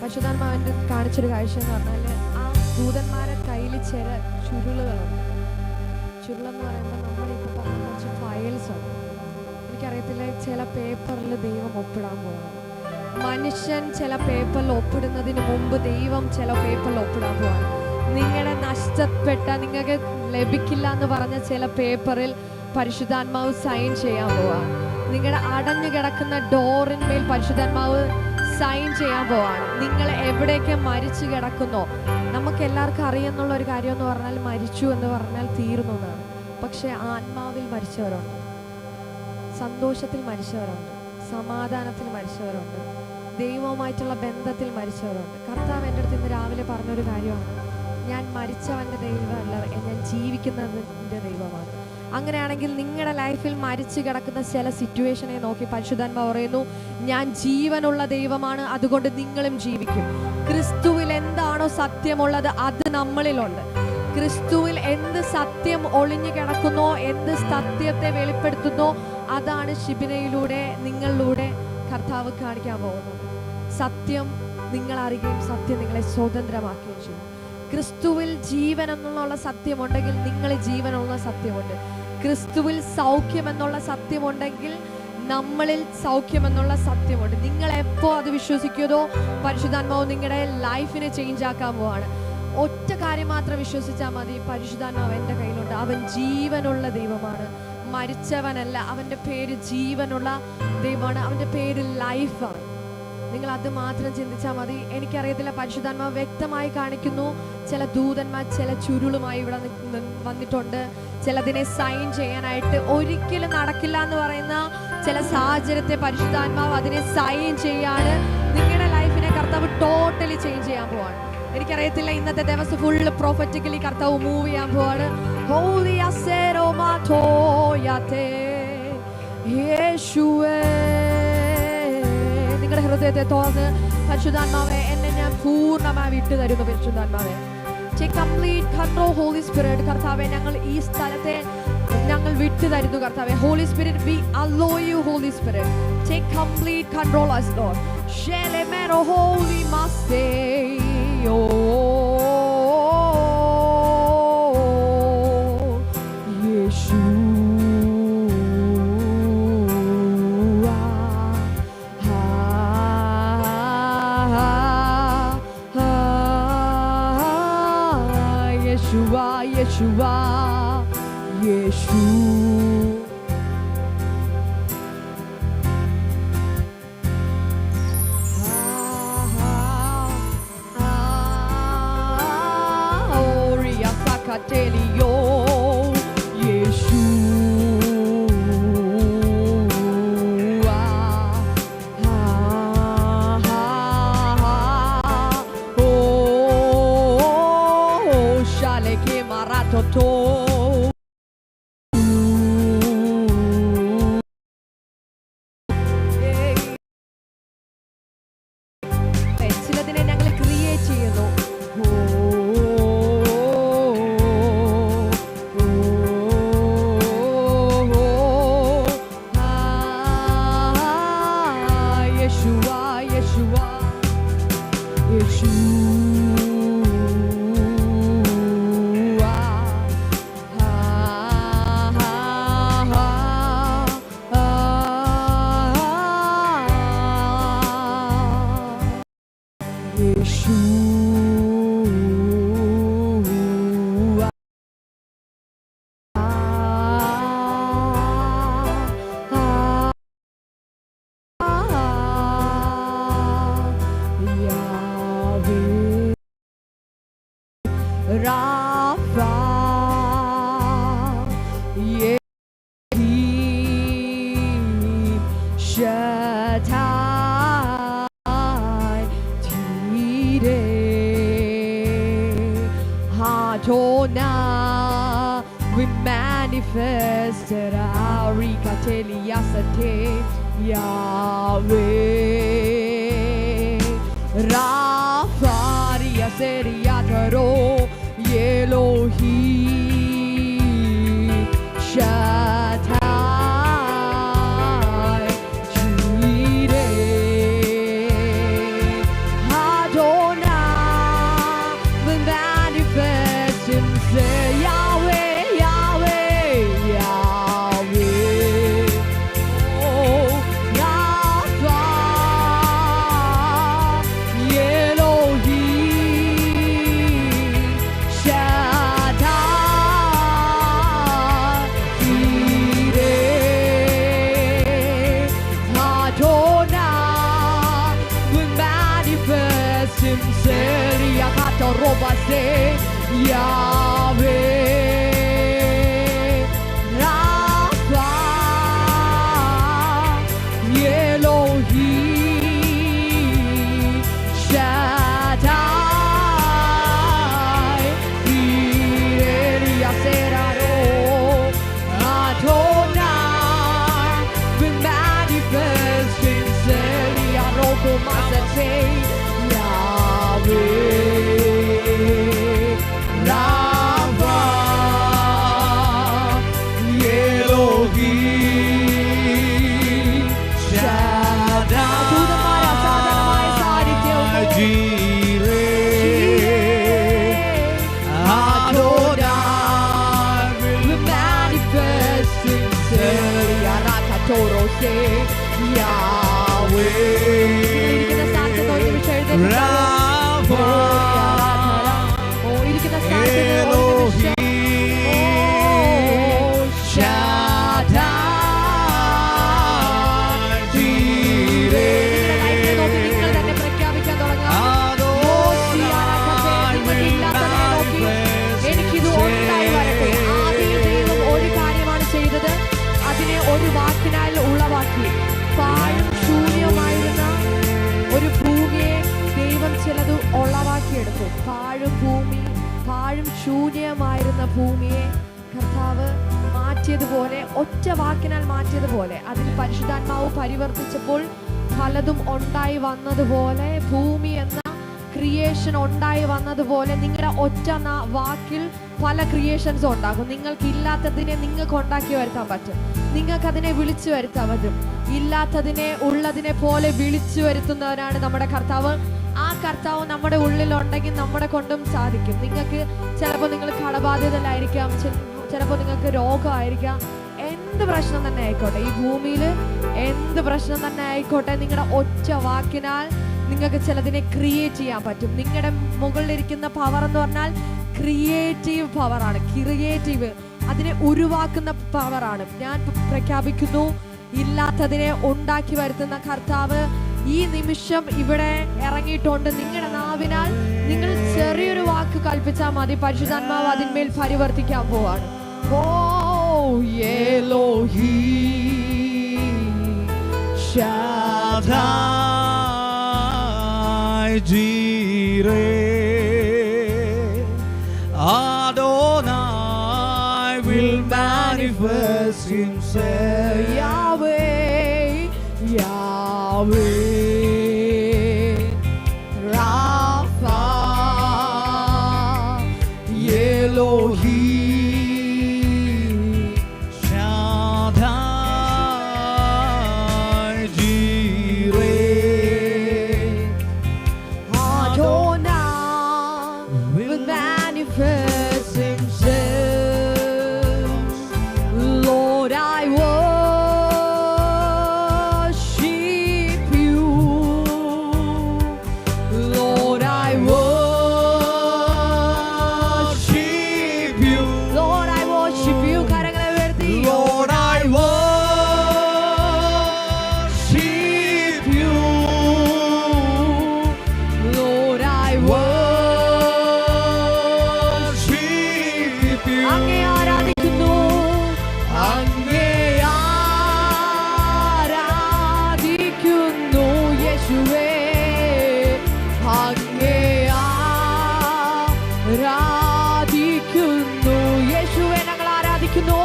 പരിശുദ്ധാത്മാവിൻ്റെ കാണിച്ചൊരു കാഴ്ച എന്ന് പറഞ്ഞാൽ ആ ദൂതന്മാരെ കയ്യിൽ ചില ചുരുളുകളുണ്ട്. ചുരുളെന്ന് പറയുമ്പോൾ നമ്മളിപ്പോൾ പറഞ്ഞ കുറച്ച് ഫയൽസ് ഉണ്ട്. എനിക്കറിയത്തില്ല, ചില പേപ്പറിൽ ദൈവം ഒപ്പിടാൻ പോവാണ്. മനുഷ്യൻ ചില പേപ്പറിൽ ഒപ്പിടുന്നതിന് മുമ്പ് ദൈവം ചില പേപ്പറിൽ ഒപ്പിടാൻ പോവാണ്. നിങ്ങളുടെ നഷ്ടപ്പെട്ട, നിങ്ങൾക്ക് ലഭിക്കില്ല എന്ന് പറഞ്ഞ ചില പേപ്പറിൽ പരിശുദ്ധാത്മാവ് സൈൻ ചെയ്യാൻ പോവാണ്. നിങ്ങളുടെ അടഞ്ഞു കിടക്കുന്ന ഡോറിന്മേൽ പരിശുദ്ധാത്മാവ് സൈൻ ചെയ്യാൻ പോവാണ്. നിങ്ങൾ എവിടെയൊക്കെ മരിച്ചു കിടക്കുന്നോ, നമുക്ക് എല്ലാവർക്കും അറിയുന്നുള്ള ഒരു കാര്യം എന്ന് പറഞ്ഞാൽ മരിച്ചു എന്ന് പറഞ്ഞാൽ തീർന്നു എന്നാണ്. പക്ഷെ ആത്മാവിൽ മരിച്ചവരുണ്ട്, സന്തോഷത്തിൽ മരിച്ചവരുണ്ട്, സമാധാനത്തിൽ മരിച്ചവരുണ്ട്, ദൈവവുമായിട്ടുള്ള ബന്ധത്തിൽ മരിച്ചവരുണ്ട്. കർത്താവ് എൻ്റെ അടുത്ത് ഇന്ന് രാവിലെ പറഞ്ഞൊരു കാര്യമാണ്, ഞാൻ മരിച്ചവൻ്റെ ദൈവമല്ല, ഞാൻ ജീവിക്കുന്നതിൻ്റെ ദൈവമാണ്. അങ്ങനെയാണെങ്കിൽ നിങ്ങളുടെ ലൈഫിൽ മരിച്ചു കിടക്കുന്ന ചില സിറ്റുവേഷനെ നോക്കി പരിശുദ്ധാത്മാവ് പറയുന്നു, ഞാൻ ജീവനുള്ള ദൈവമാണ്, അതുകൊണ്ട് നിങ്ങളും ജീവിക്കും. ക്രിസ്തുവിൽ എന്താണോ സത്യമുള്ളത് അത് നമ്മളിലുണ്ട്. ക്രിസ്തുവിൽ എന്ത് സത്യം ഒളിഞ്ഞു കിടക്കുന്നോ, എന്ത് സത്യത്തെ വെളിപ്പെടുത്തുന്നോ, അതാണ് ശിബിനയിലൂടെ നിങ്ങളിലൂടെ കർത്താവ് കാണിക്കാൻ പോകുന്നത്. സത്യം നിങ്ങൾ അറിയുകയും സത്യം നിങ്ങളെ സ്വതന്ത്രമാക്കുകയും ചെയ്യും. ക്രിസ്തുവിൽ ജീവൻ എന്നുള്ള സത്യമുണ്ടെങ്കിൽ നിങ്ങൾ ജീവനുള്ള സത്യമുണ്ട്. ക്രിസ്തുവിൽ സൗഖ്യം എന്നുള്ള സത്യമുണ്ടെങ്കിൽ നമ്മളിൽ സൗഖ്യം എന്നുള്ള സത്യമുണ്ട്. നിങ്ങൾ എപ്പോൾ അത് വിശ്വസിക്കുന്നതോ പരിശുദ്ധാത്മാവ് നിങ്ങളുടെ ലൈഫിനെ ചേഞ്ച് ആക്കാൻ പോവാണ്. ഒറ്റ കാര്യം മാത്രം വിശ്വസിച്ചാൽ മതി, പരിശുദ്ധാത്മാവ് എൻ്റെ കയ്യിലുണ്ട്, അവൻ ജീവനുള്ള ദൈവമാണ്, മരിച്ചവനല്ല. അവൻ്റെ പേര് ജീവനുള്ള ദൈവമാണ്, അവൻ്റെ പേര് ലൈഫാണ്. നിങ്ങൾ അത് മാത്രം ചിന്തിച്ചാൽ മതി. എനിക്കറിയത്തില്ല, പരിശുദ്ധാത്മാവ് വ്യക്തമായി കാണിക്കുന്നു, ചില ദൂതന്മാർ ചില ചുരുളുമായി ഇവിടെ വന്നിട്ടുണ്ട്. ചിലതിനെ സൈൻ ചെയ്യാനായിട്ട് ഒരിക്കലും നടക്കില്ല എന്ന് പറയുന്ന ചില സാഹചര്യത്തെ പരിശുദ്ധാത്മാവ് അതിനെ സൈൻ ചെയ്യാണ്. നിങ്ങളുടെ ലൈഫിനെ കർത്താവ് ടോട്ടലി ചേഞ്ച് ചെയ്യാൻ പോവാണ്. എനിക്കറിയത്തില്ല, ഇന്നത്തെ ദിവസം ഫുള്ള് പ്രൊഫറ്റിക്കലി കർത്താവ് മൂവ് ചെയ്യാൻ പോവാണ്. നിങ്ങളുടെ ഹൃദയത്തെ തുറന്ന് പരിശുദ്ധാത്മാവെ, എന്നെ ഞാൻ പൂർണ്ണമായി വിട്ടു തരുന്നു. പരിശുദ്ധാത്മാവെ, take complete control, Holy Spirit. കർത്താവെ, ഞങ്ങൾ ഈ സ്ഥലത്തെ ഞങ്ങൾ വിട്ടു തരുന്നു. കർത്താവെ, Holy Spirit, we allow you, Holy Spirit, take complete control us, Lord. Shelemero holy masteyo, Yeshua. Yeshua, Yeshua. Oria Sakatelio, Yeshua. Oh, Shaleke Maratoto. ചിലതിനെ ഞങ്ങൾ ക്രിയേറ്റ് ചെയ്യുന്നു. യേശുവാ, യേശുവാ, യേശുവാ. Rafa, Yedim, Shaddai, Tireh, Adonai, we manifested our Rikateliyasate, Yahweh, Rafa, Riyaseriataro, Elohim, Shaddai, Jireh, sincerely. Akato roba se Yahweh Rapha Elohim Shaddai Irelia Seraro Adonai will manifest sincerely. Aroko Masate Yahweh Rapha Elohim Shaddai Jireh Adonai will manifest sincerely. Arakatoro se Yahweh Rapha Elohim Shaddai Jireh Adonai will manifest. എനിക്കിത് ഉണ്ടായി വരട്ടെ. ആദിയിൽ ദൈവം ഒരു കാര്യമാണ് ചെയ്തത്, അതിനെ ഒരു വാക്കിനാൽ ഉളവാക്കി. പാഴും ശൂന്യമായിരുന്ന ഒരു ഭൂമിയെ ദൈവം ചിലത് ഉളവാക്കിയെടുത്തു. പാഴും ശൂന്യമായിരുന്ന ഭൂമിയെ കർത്താവ് മാറ്റിയതുപോലെ, ഒറ്റ വാക്കിനാൽ മാറ്റിയതുപോലെ, അതിൽ പരിശുദ്ധാത്മാവ് പരിവർത്തിച്ചപ്പോൾ പലതും ഉണ്ടായി വന്നതുപോലെ, ഭൂമി എന്ന ക്രിയേഷൻ ഉണ്ടായി വന്നതുപോലെ നിങ്ങളുടെ ഒറ്റ വാക്കിൽ പല ക്രിയേഷൻസും ഉണ്ടാകും. നിങ്ങൾക്ക് ഇല്ലാത്തതിനെ നിങ്ങൾക്ക് ഉണ്ടാക്കി വരുത്താൻ പറ്റും. നിങ്ങൾക്ക് അതിനെ വിളിച്ചു വരുത്താൻ പറ്റും. ഇല്ലാത്തതിനെ ഉള്ളതിനെ പോലെ വിളിച്ചു വരുത്തുന്നവരാണ് നമ്മുടെ കർത്താവ്. ആ കർത്താവ് നമ്മുടെ ഉള്ളിലുണ്ടെങ്കിൽ നമ്മുടെ കൊണ്ടും സാധിക്കും. നിങ്ങൾക്ക് ചിലപ്പോൾ നിങ്ങൾ കടബാധ്യതയിലായിരിക്കാം, ചിലപ്പോൾ നിങ്ങൾക്ക് രോഗമായിരിക്കാം, എന്ത് പ്രശ്നം തന്നെ ആയിക്കോട്ടെ, ഈ ഭൂമിയിൽ എന്ത് പ്രശ്നം തന്നെ ആയിക്കോട്ടെ, നിങ്ങളുടെ ഒറ്റ വാക്കിനാൽ നിങ്ങൾക്ക് ചിലതിനെ ക്രിയേറ്റ് ചെയ്യാൻ പറ്റും. നിങ്ങളുടെ മുകളിലിരിക്കുന്ന പവർ എന്ന് പറഞ്ഞാൽ ക്രിയേറ്റീവ് പവറാണ്. ക്രിയേറ്റീവ്, അതിനെ ഉരുവാക്കുന്ന പവറാണ്. ഞാൻ പ്രഖ്യാപിക്കുന്നു, ഇല്ലാത്തതിനെ ഉണ്ടാക്കി വരുത്തുന്ന കർത്താവ് ഈ നിമിഷം ഇവിടെ ഇറങ്ങിയിട്ടുണ്ട്. നിങ്ങളുടെ നാവിനാൽ നിങ്ങൾ ചെറിയൊരു വാക്ക് കൽപ്പിച്ചാൽ മതി, പരിശുദ്ധാത്മാവ് അതിന്മേൽ പരിവർത്തിക്കാൻ പോവാണ്. ഓ Elohim Shaddai Jireh Adonai will manifest himself. Yahweh Rapha Elohim Shaddai Jireh Adonai will manifest himself. Lord, I worship you. Lord, I worship you. Lord, I worship you. കരങ്ങളെ ഉയർത്തി. Lord, I worship you. Lord, I worship you. അങ്ങേ ആരാധിക്കുന്നു. അങ്ങേ ആരാധിക്കുന്നു യേശുവേ. അങ്ങേ ആരാധിക്കുന്നു യേശുവേ. ഞങ്ങൾ ആരാധിക്കുന്നു.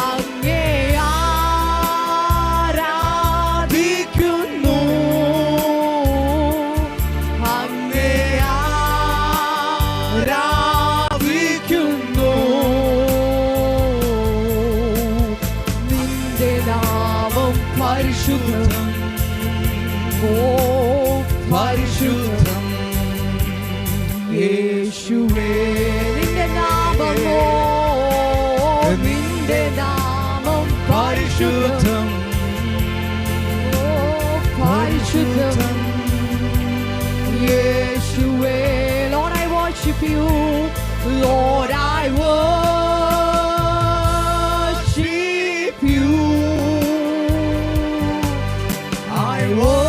അങ്ങേ ആരാധിക്കുന്നു. അങ്ങേ ആരാധിക്കുന്നു. നിന്റെ നാമം പരിശുദ്ധം. ഓ പരിശുദ്ധം യേശുവേ. നിന്റെ നാമമോ, നിന്റെ നാമം പരിശുദ്ധം. ഓ പരിശുദ്ധം യേശുവേ. Lord, I worship you. Lord, I worship you. I worship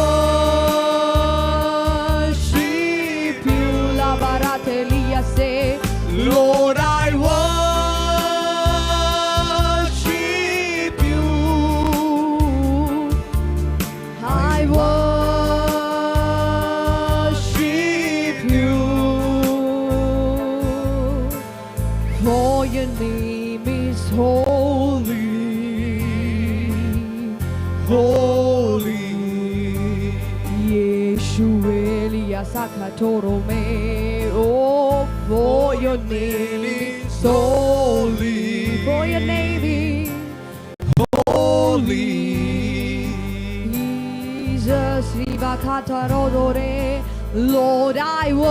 Katorome. Oh, for your name is holy. For your name is holy. Jesus, Rivakatarore. Lord, I worship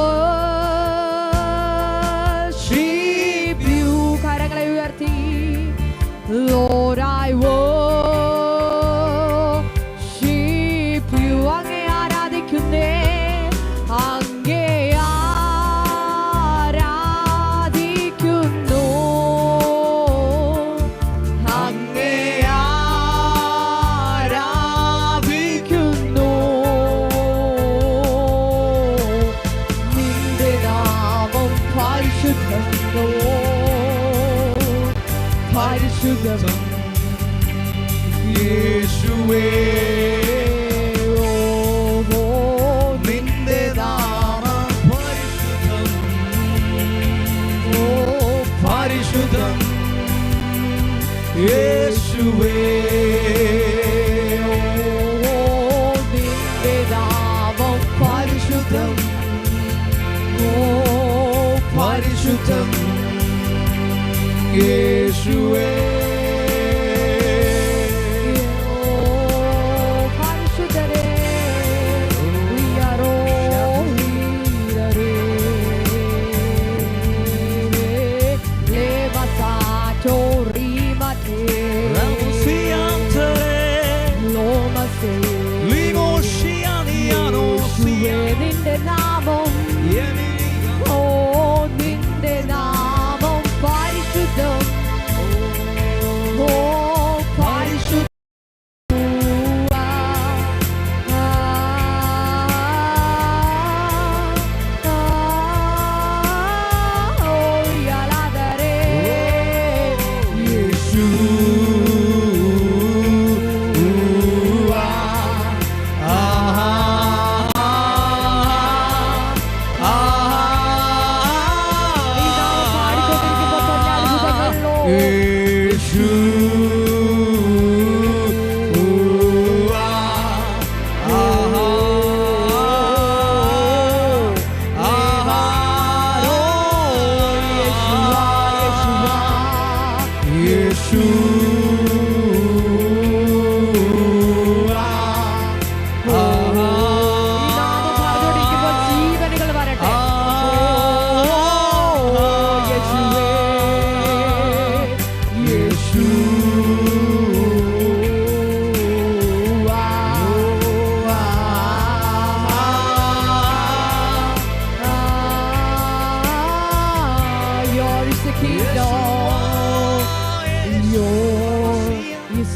you. കരങ്ങളെ ഉയർത്തി. Lord, I worship you. അങ്ങേ ആരാധിക്കുന്നേ. അങ്ങേ ആരാധിക്കുന്നു. അങ്ങേ ആരാധിക്കുന്നു. നിന്റെ നാമം പരിശുദ്ധം. പരിശുദ്ധം യേശുവേ. നിന്റെ നാമം പരിശുദ്ധം. പരിശുദ്ധം യേശുവേ. നിന്റെ നാമം പരിശുദ്ധം. പരിശുദ്ധം യേശുവേ. പരിശുദ്ധരേ ഉയരോ ഉയരേ. ലേവസാറ്റോ റീമറ്റേ. ലോമസേ. യേശുവേ നിന്റെ നാമം. ഓ നിന്റെ നാമം പരിശുദ്ധം. ഓ പരിശുദ്ധ.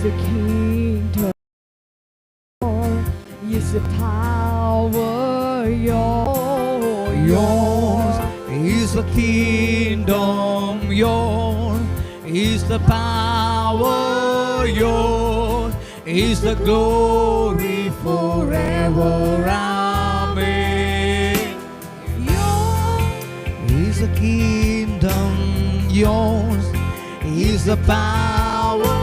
The kingdom, is the power, yours is the kingdom, yours is the power, yours is the glory forever. Amen. Yours is the kingdom, yours is the power,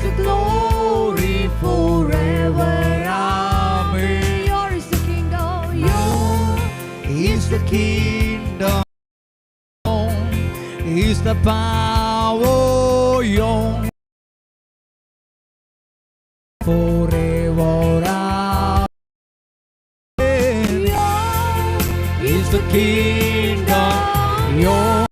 the glory forever. Amen. yours is the kingdom, yours is the kingdom, is the power, yours forever. Amen. yours Is the kingdom, yours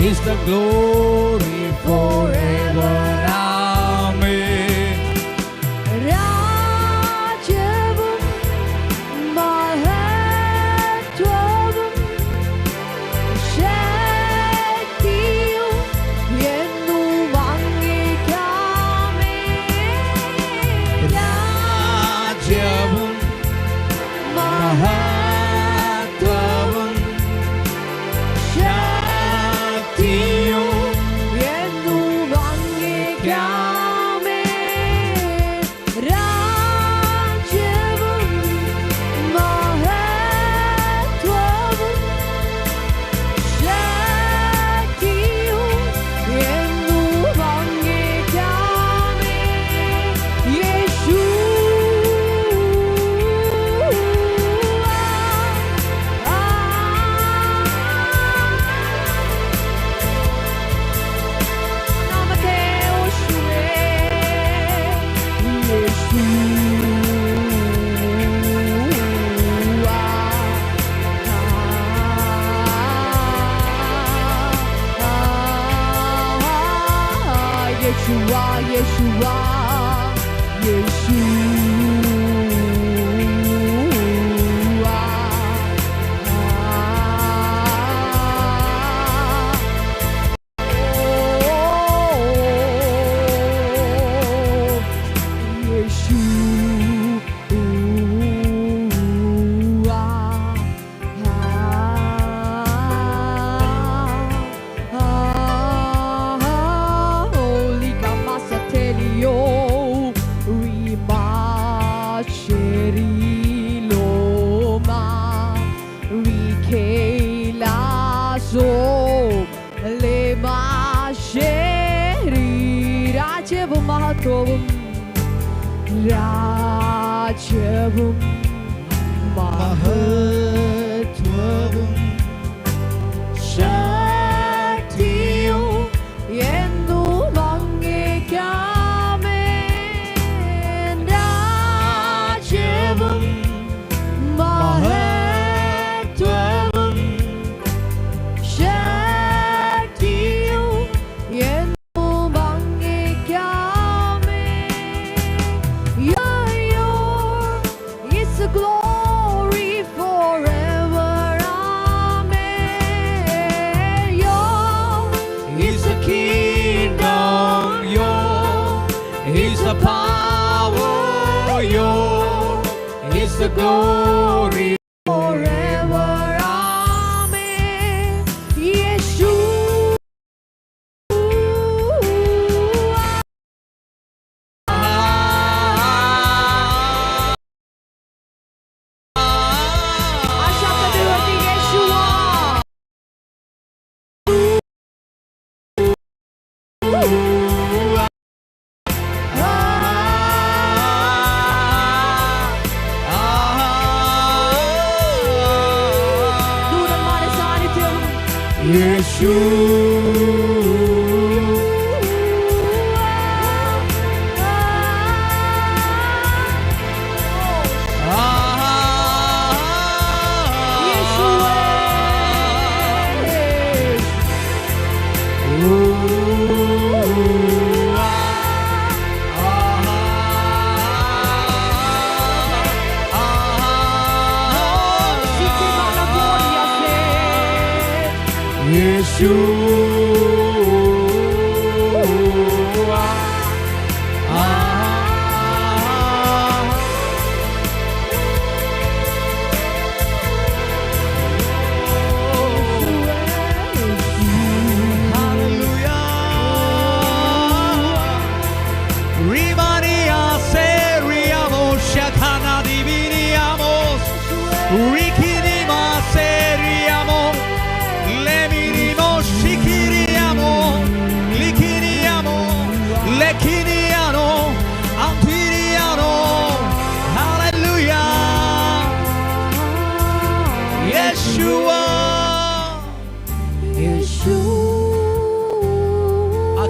is the glory forever. Amen. രാജ്യവും മഹത്വവും ശക്തിയും എന്നും അങ്ങേക്കാമേ. രാജ്യവും മഹത്വവും ശക്തിയും രാജ്യവും മഹത്വവും ശക്തിയും എന്നും അങ്ങേക്കാമേ. രാജ്യവും മഹത്വവും ശക്തിയും എന്നും അങ്ങേക്കാമേ. Yours is the glory forever. Amen. Yours is the kingdom, yours is the power, yours is the glory forever. Amen. Yeshua. Aşağıda bir Yeshua. ദൂതന്മാരുടെ സാന്നിധ്യം.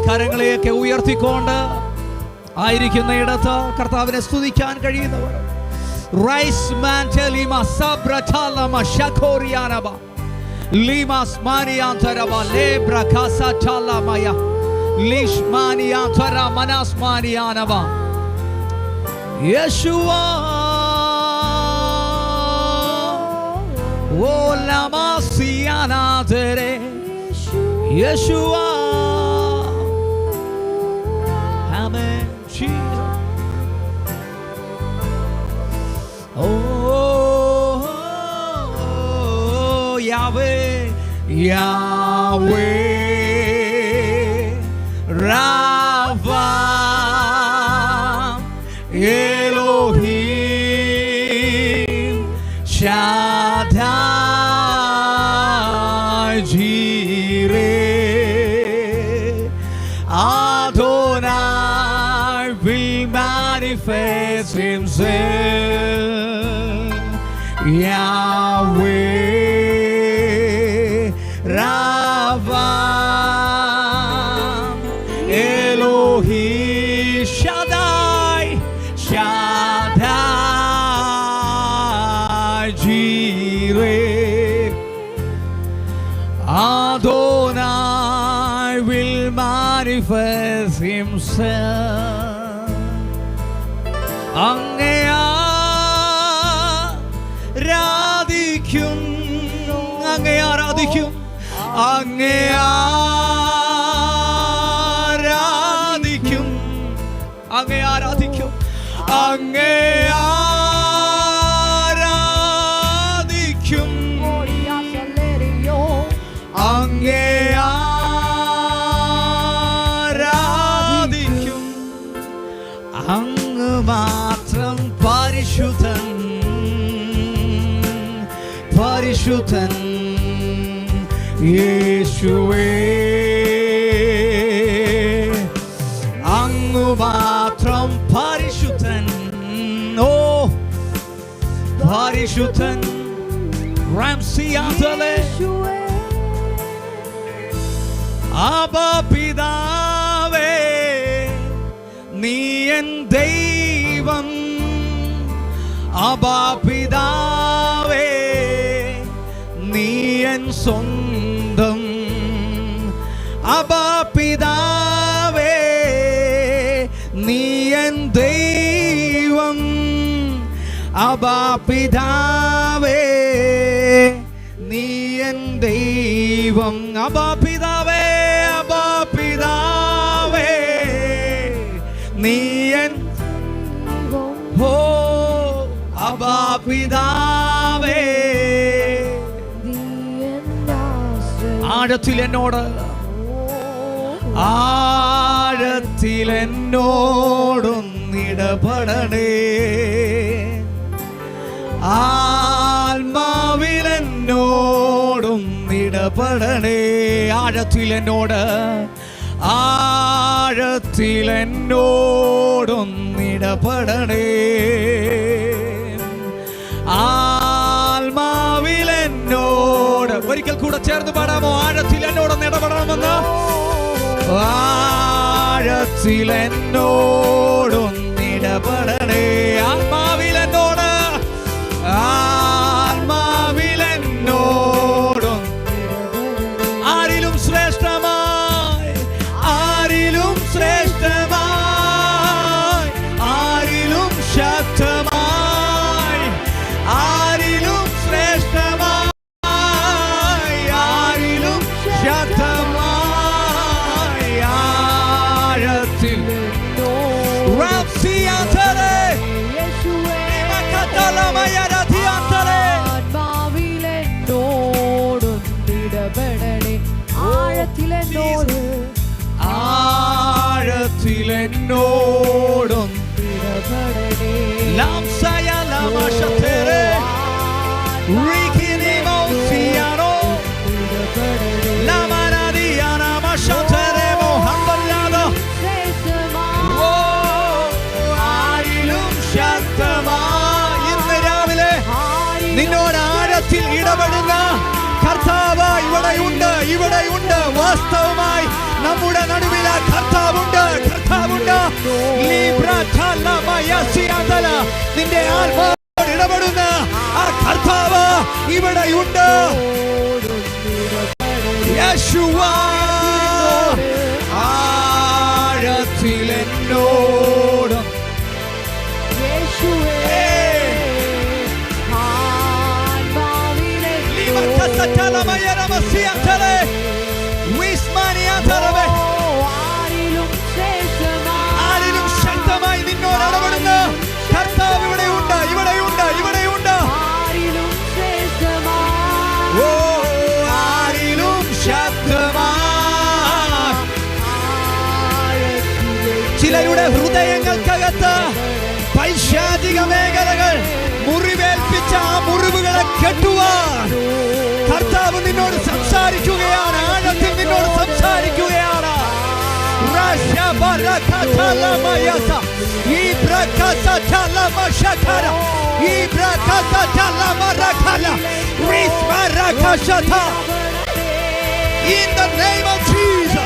കരങ്ങളെയൊക്കെ ഉയർത്തിക്കൊണ്ട് ആയിരിക്കുന്ന ഇടത്ത് കർത്താവിനെ സ്തുതിക്കാൻ കഴിയുന്നവർ rice മാൻറ്റലിമ സബ്രതലമ ശഖോരിയാനബ ലിമാസ് മാനിയാന്തരബ ലേബ്രകാസതലമയ ലിഷ്മാനിയാന്തര മനസ്മാനിയാനബ Jeshua oh ലമാസിയാനാതരെ Jeshua. Amen, Jesus. Oh, Yahweh, Yahweh, Rapha, Elohim, Shaddai, Jireh, Adonai will manifest himself. Yahweh, Rapha, Elohim, Shaddai, Shaddai, Jireh, Adonai will manifest himself. അങ്ങേ ആരാധിക്കും, അങ്ങേ ആരാധിക്കും, അങ്ങേ ആരാധിക്കും, അങ്ങേ ആരാധിക്കും, അങ്ങേ ആരാധിക്കും, അങ്ങേ ആരാധിക്കും. അങ്ങ് മാത്രം പരിശുദ്ധൻ, പരിശുദ്ധൻ യേശുവേ. അങ്ങ് മാത്രം പരിശുദ്ധൻ, പരിശുദ്ധൻ റാംസിയാതലെ ആബാ പിതാവേ നീ എൻ ദൈവം ആബാ പിതാവേ നീ എൻ സ്വന്തം ആബാ പിതാവേ നീ എൻ ദൈവം ആബാ പിതാവേ നീ എൻ ദൈവം ആബാ പിതാവേ ആബാ പിതാവേ നീ എൻ ഓ ആബാ പിതാവേ ആഴത്തിൽ എന്നോട് ആഴത്തിൽ എന്നോടൊന്നിടപെടണേ ആത്മാവിൽ എന്നോടൊന്നിടപെടണേ ആഴത്തിൽ എന്നോട് ആഴത്തിൽ എന്നോടൊന്നിടപെടണേ ആത്മാവിൽ എന്നോട് ഒരിക്കൽ കൂടെ ചേർന്ന് പാടാമോ ആഴത്തിൽ എന്നോടൊന്ന് ഇടപെടണമെന്ന് ആഴത്തിൽ എന്നോടൊന്നിടപെടണേ ആത്മാവിൽ എന്നോട് ആത്മാവിൽ എന്നോടും ആരിലും ശ്രേഷ്ഠമായി ആരിലും ശ്രേഷ്ഠമായി ആരിലും ശക്തമായി ആരിലും ശ്രേഷ്ഠമായി ആരിലും ശക്തമായി ആഴത്തിൽ റാംസിയാതലെ ആഴത്തിലെന്നോടൊന്നിടപെടണേ ലാംസയ ലാമശതരെ റികിനിമോ സിയാനോ ലാമനാദിയാന മശതരെ മോഹമ്പല്ലാദോ ഓ ആരിലും ശക്തമായി ഇന്ന് രാവിലെ നിന്നോട് ആഴത്തിൽ ഇടപെടുന്ന കർത്താവ് ഇവിടെയുണ്ട് ഇവിടെയുണ്ട് വാസ്തവമായി നമ്മുടെ നടുവിൽ കർത്താവുണ്ട് കർത്താവുണ്ട് നിന്റെ ആത്മാവോട് ഇടപെടുന്ന ആ കർത്താവ് ഇവിടെയുണ്ട് യേശുവ ആഴത്തിൽ എന്നോട് ആരിലും ശക്തമായി നിന്നോട് ഇടപെടുന്ന കർത്താവ് ഇവിടെയുണ്ട് ഇവിടെയുണ്ട് ഇവിടെയുണ്ട് ഓ ആരിലും ശക്തമായി ചിലരുടെ ഹൃദയങ്ങൾക്കകത്ത് പൈശാചിക മേഖലകൾ മുറിവേൽപ്പിച്ച ആ മുറിവുകളെ കെട്ടുവാൻ കർത്താവ് നിന്നോട് സംസാരിക്കുകയാണ് ആഴത്തിൽ നിന്നോട് സംസാരിക്കുകയാണ് In the name of Jesus.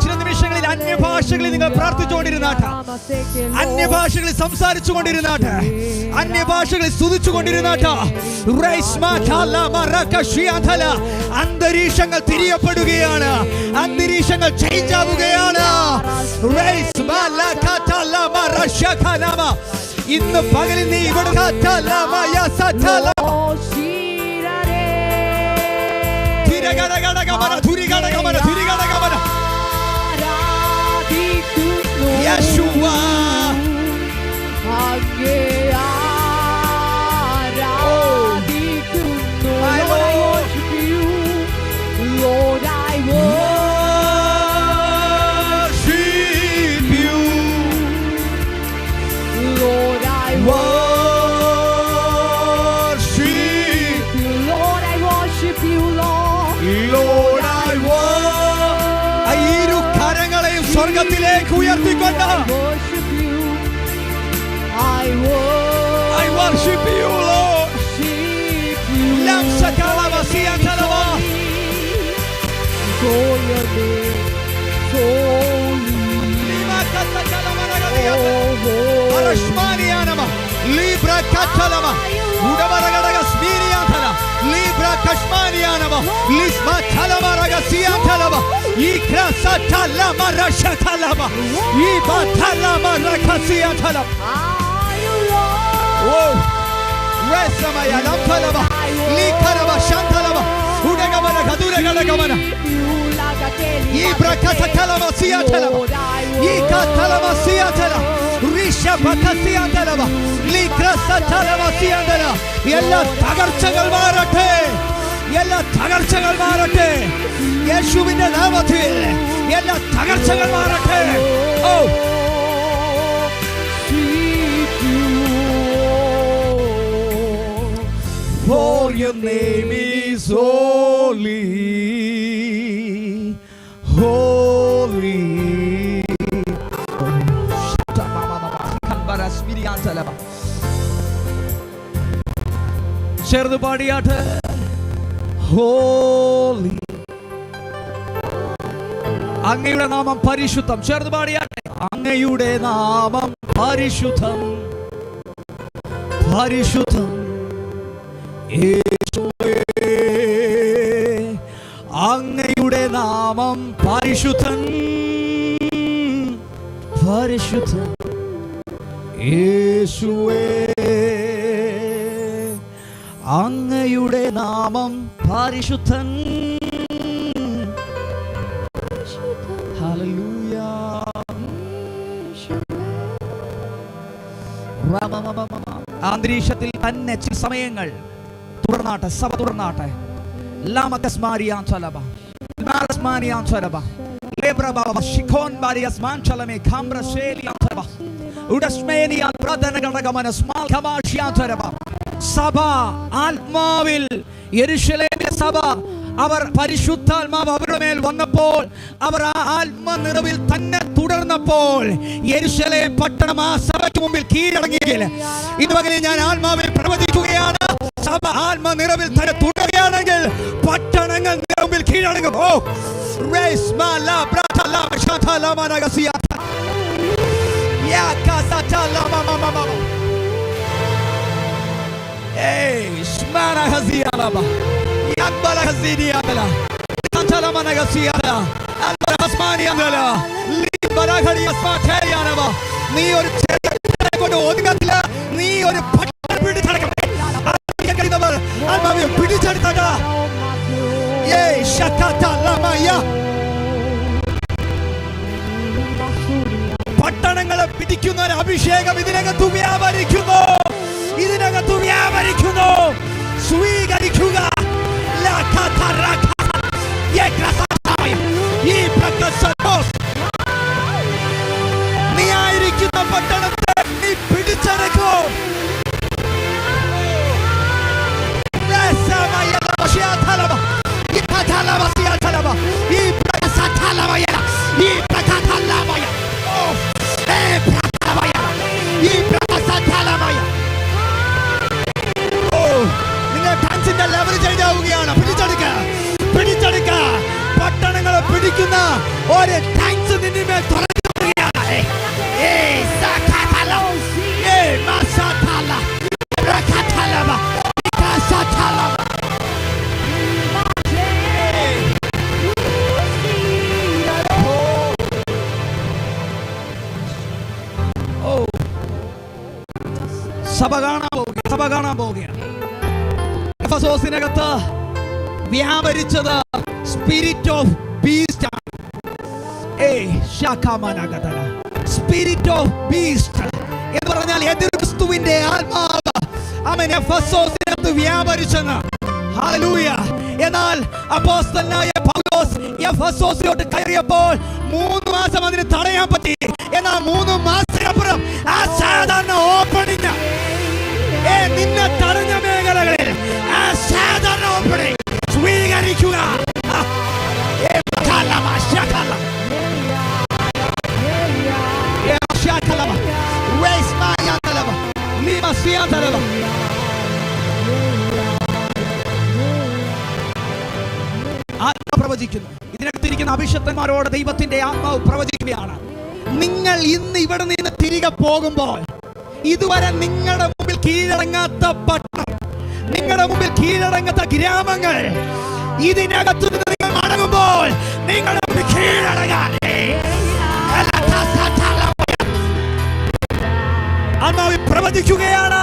ചില നിമിഷങ്ങളിൽ അന്യഭാഷകളിൽ നിങ്ങൾ പ്രാർത്ഥിച്ചുകൊണ്ടിരുന്നാട്ടെ, അന്യഭാഷകളിൽ സംസാരിച്ചു കൊണ്ടിരുന്നാട്ടെ, അന്യഭാഷകളിൽ സ്തുതിച്ചു കൊണ്ടിരുന്നാട്ടെ. അന്തരീക്ഷങ്ങൾ തിരിയപ്പെടുകയാണ്, അന്തരീക്ഷങ്ങൾ ചേഞ്ച് ആവുകയാണ്. ഇന്ന് പകലിൽ നീ ഇവിടെ Yeshua. My Lord, Lord, I worship you. Lord, I worship you. Lord, I worship you, Lord. Lord, I worship. കരങ്ങളെയും സ്വർഗ്ഗത്തിലേക്ക് ഉയർത്തിക്കൊണ്ട് I worship you, Lord. Lam sakalava siyantalava. For your name, holy. Lima kasakalava nagadiyata. Arashmaniyanama. Libra katalama. Udabaragadaga smiriyantalama. Libra kashmaniyanama. Lisma talama ragasiyantalama. Ikra satalama rashatalama. Iba talama rakasiyantalama. Oh, Resamaya Lamtalaba, Likaraba Shantalaba, Udagabana Kaduragalagabana, Ibrakata Talama Siatalaba, Ikatalama Siatala, Risha Bakasiatalaba, Likrasa Talama Siandala, Yella Tagarchagal Marate, Yella Tagarchagal Marate, Yeshuvina Lavatil, Yella Tagarchagal Marate. Oh, for your name is holy, holy. ചേർന്ന് പാടിയാട്ടെ. Holy, അങ്ങയുടെ നാമം പരിശുദ്ധം. ചേർന്ന് പാടിയാട്ടെ. അങ്ങയുടെ നാമം പരിശുദ്ധം, പരിശുദ്ധം. യേശുവേ, അങ്ങയുടെ നാമം പരിശുദ്ധൻ, പരിശുദ്ധൻ. യേശുവേ, അങ്ങയുടെ നാമം പരിശുദ്ധൻ. ഹല്ലേലൂയ. അന്തരീക്ഷത്തിൽ തന്നെ ചില സമയങ്ങൾ തുടർന്നാട്ടെ, സഭ തുടർന്നാട്ടെ. ലാമകസ്മാരിയാൻ ചലബ, മാരസ്മാരിയാൻ ചലബ, ലേബ്രബാബ ശിഖോൻ ബാരിയസ്മാൻ ചലമേ ഖാംബ്രശേലിയാൻ ചലബ, ഉഡസ്മേനിയാൻ പ്രദനഗണഗമന സ്മാൽ ഖമാഷിയാൻ ചലബ. സഭ ആത്മാവിൽ യെരുശലേമിലെ സഭ അവർ പരിശുദ്ധാത്മാവ് അവരുടെ മേൽ വന്നപ്പോൾ, അവർ ആ ആത്മനിറവിൽ തന്നെ തുടർന്നപ്പോൾ യെരുശലേം പട്ടണം ആ സഭയ്ക്ക് മുമ്പിൽ കീഴടങ്ങിയെങ്കിൽ ഇന്ന് പകലിൽ ഞാൻ ആത്മാവിൽ പ്രവചിക്കുകയാണ്. സഭ ആത്മനിറവിൽ തന്നെ തുടരുകയാണെങ്കിൽ പട്ടണങ്ങൾ നിറവിൽ കീഴടങ്ങും. ഓ നീ ഒരു കൊണ്ട് ഒതുങ്ങത്തില്ല. നീ ഒരു പിടിച്ചെടുത്ത പട്ടണങ്ങളെ പിടിക്കുന്ന ഒരു അഭിഷേകം ഇതിനകത്ത് വ്യാപരിക്കുന്നു, ഇതിനകത്ത് വ്യാപരിക്കുന്നു. സ്വീകരിക്കുക. നീ ആയിരിക്കുന്ന പട്ടണത്തെ നീ പിടിച്ചെടുക്കും. നിങ്ങൾ സഭ കാണാൻ പോവുകയാണ്. എഫെസോസിനകത്ത് വ്യാപരിച്ചത് സ്പിരിറ്റ് ഓഫ് ബീസ്റ്റ് ആണ്. സ്പിരിറ്റ് ഓഫ് ബീസ്റ്റ് എന്ന് പറഞ്ഞാൽ എതിർ ക്രിസ്തുവിന്റെ ആത്മാവ് അവൻ എഫെസോസിനകത്ത് വ്യാപരിച്ചെന്ന്. ഹല്ലേലൂയ. എന്നാൽ അപ്പോസ്തലനായ പൗലോസ് എഫെസോസിലോട്ട് കയറിയപ്പോൾ 3 മാസം അതിന് തടയാൻ പറ്റി. എന്നാൽ 3 മാസത്തിനപ്പുറം ആ സാധാരണ ഓപ്പണിംഗ്, നിന്നെ തടഞ്ഞ മേഖലകളിൽ ആ സാധാരണ ഓപ്പണിംഗ് സ്വീകരിക്കുക. പ്രവചിക്കുന്നു. ഇതിനകത്തിരിക്കുന്ന അഭിഷക്തന്മാരോട് ദൈവത്തിന്റെ ആത്മാവ് പ്രവചിക്കുകയാണ്. നിങ്ങൾ ഇന്ന് ഇവിടെ നിന്ന് തിരികെ പോകുമ്പോൾ ഇതുവരെ നിങ്ങളുടെ മുമ്പിൽ കീഴടങ്ങാത്ത പട്ടണം, നിങ്ങളുടെ മുമ്പിൽ കീഴടങ്ങാത്ത ഗ്രാമങ്ങൾ, ഇതിനകത്ത് നിന്ന് നിങ്ങൾ മടങ്ങുമ്പോൾ നിങ്ങളുടെ മുമ്പിൽ കീഴടങ്ങാൻ ആത്മാവ് പ്രവചിക്കുകയാണ്.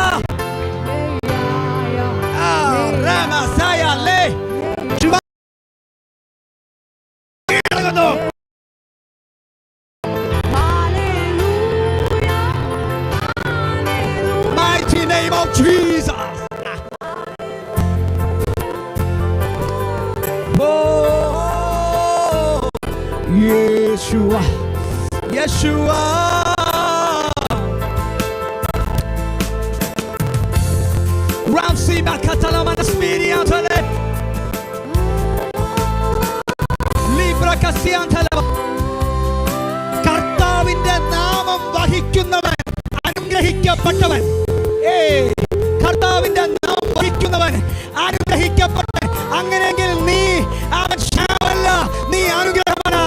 Mighty name of Jesus. Oh, Yeshua, Yeshua. Ramsi Makatalaman Spiriantale Libra Cassiantala. കർത്താവിന്റെ നാമം വഹിക്കുന്നവൻ അനുഗ്രഹിക്കപ്പെട്ടവൻ. കർത്താവിന്റെ നാമം വഹിക്കുന്നവൻ അനുഗ്രഹിക്കപ്പെട്ടവൻ. അങ്ങനെയെങ്കിൽ നീ അവൻ ശാപമല്ല, നീ അനുഗ്രഹമാണ്.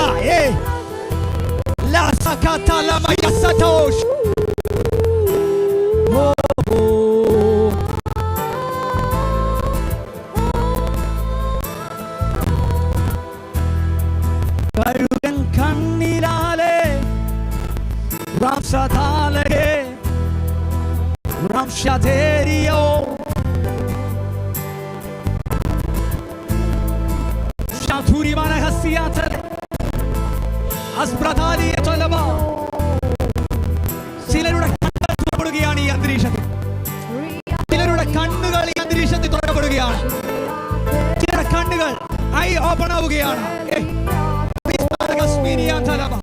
കരുകൻ കണ്ണിലാലെ Ramsadale Ramshaderio Shanturi Manahasiatale Asbradali Tolaba Silaruda Kandugali Andrishati Silaruda Kandugali Andrishati Torabugiana Sila Kandugal I open Abugiana Pismini Antalaba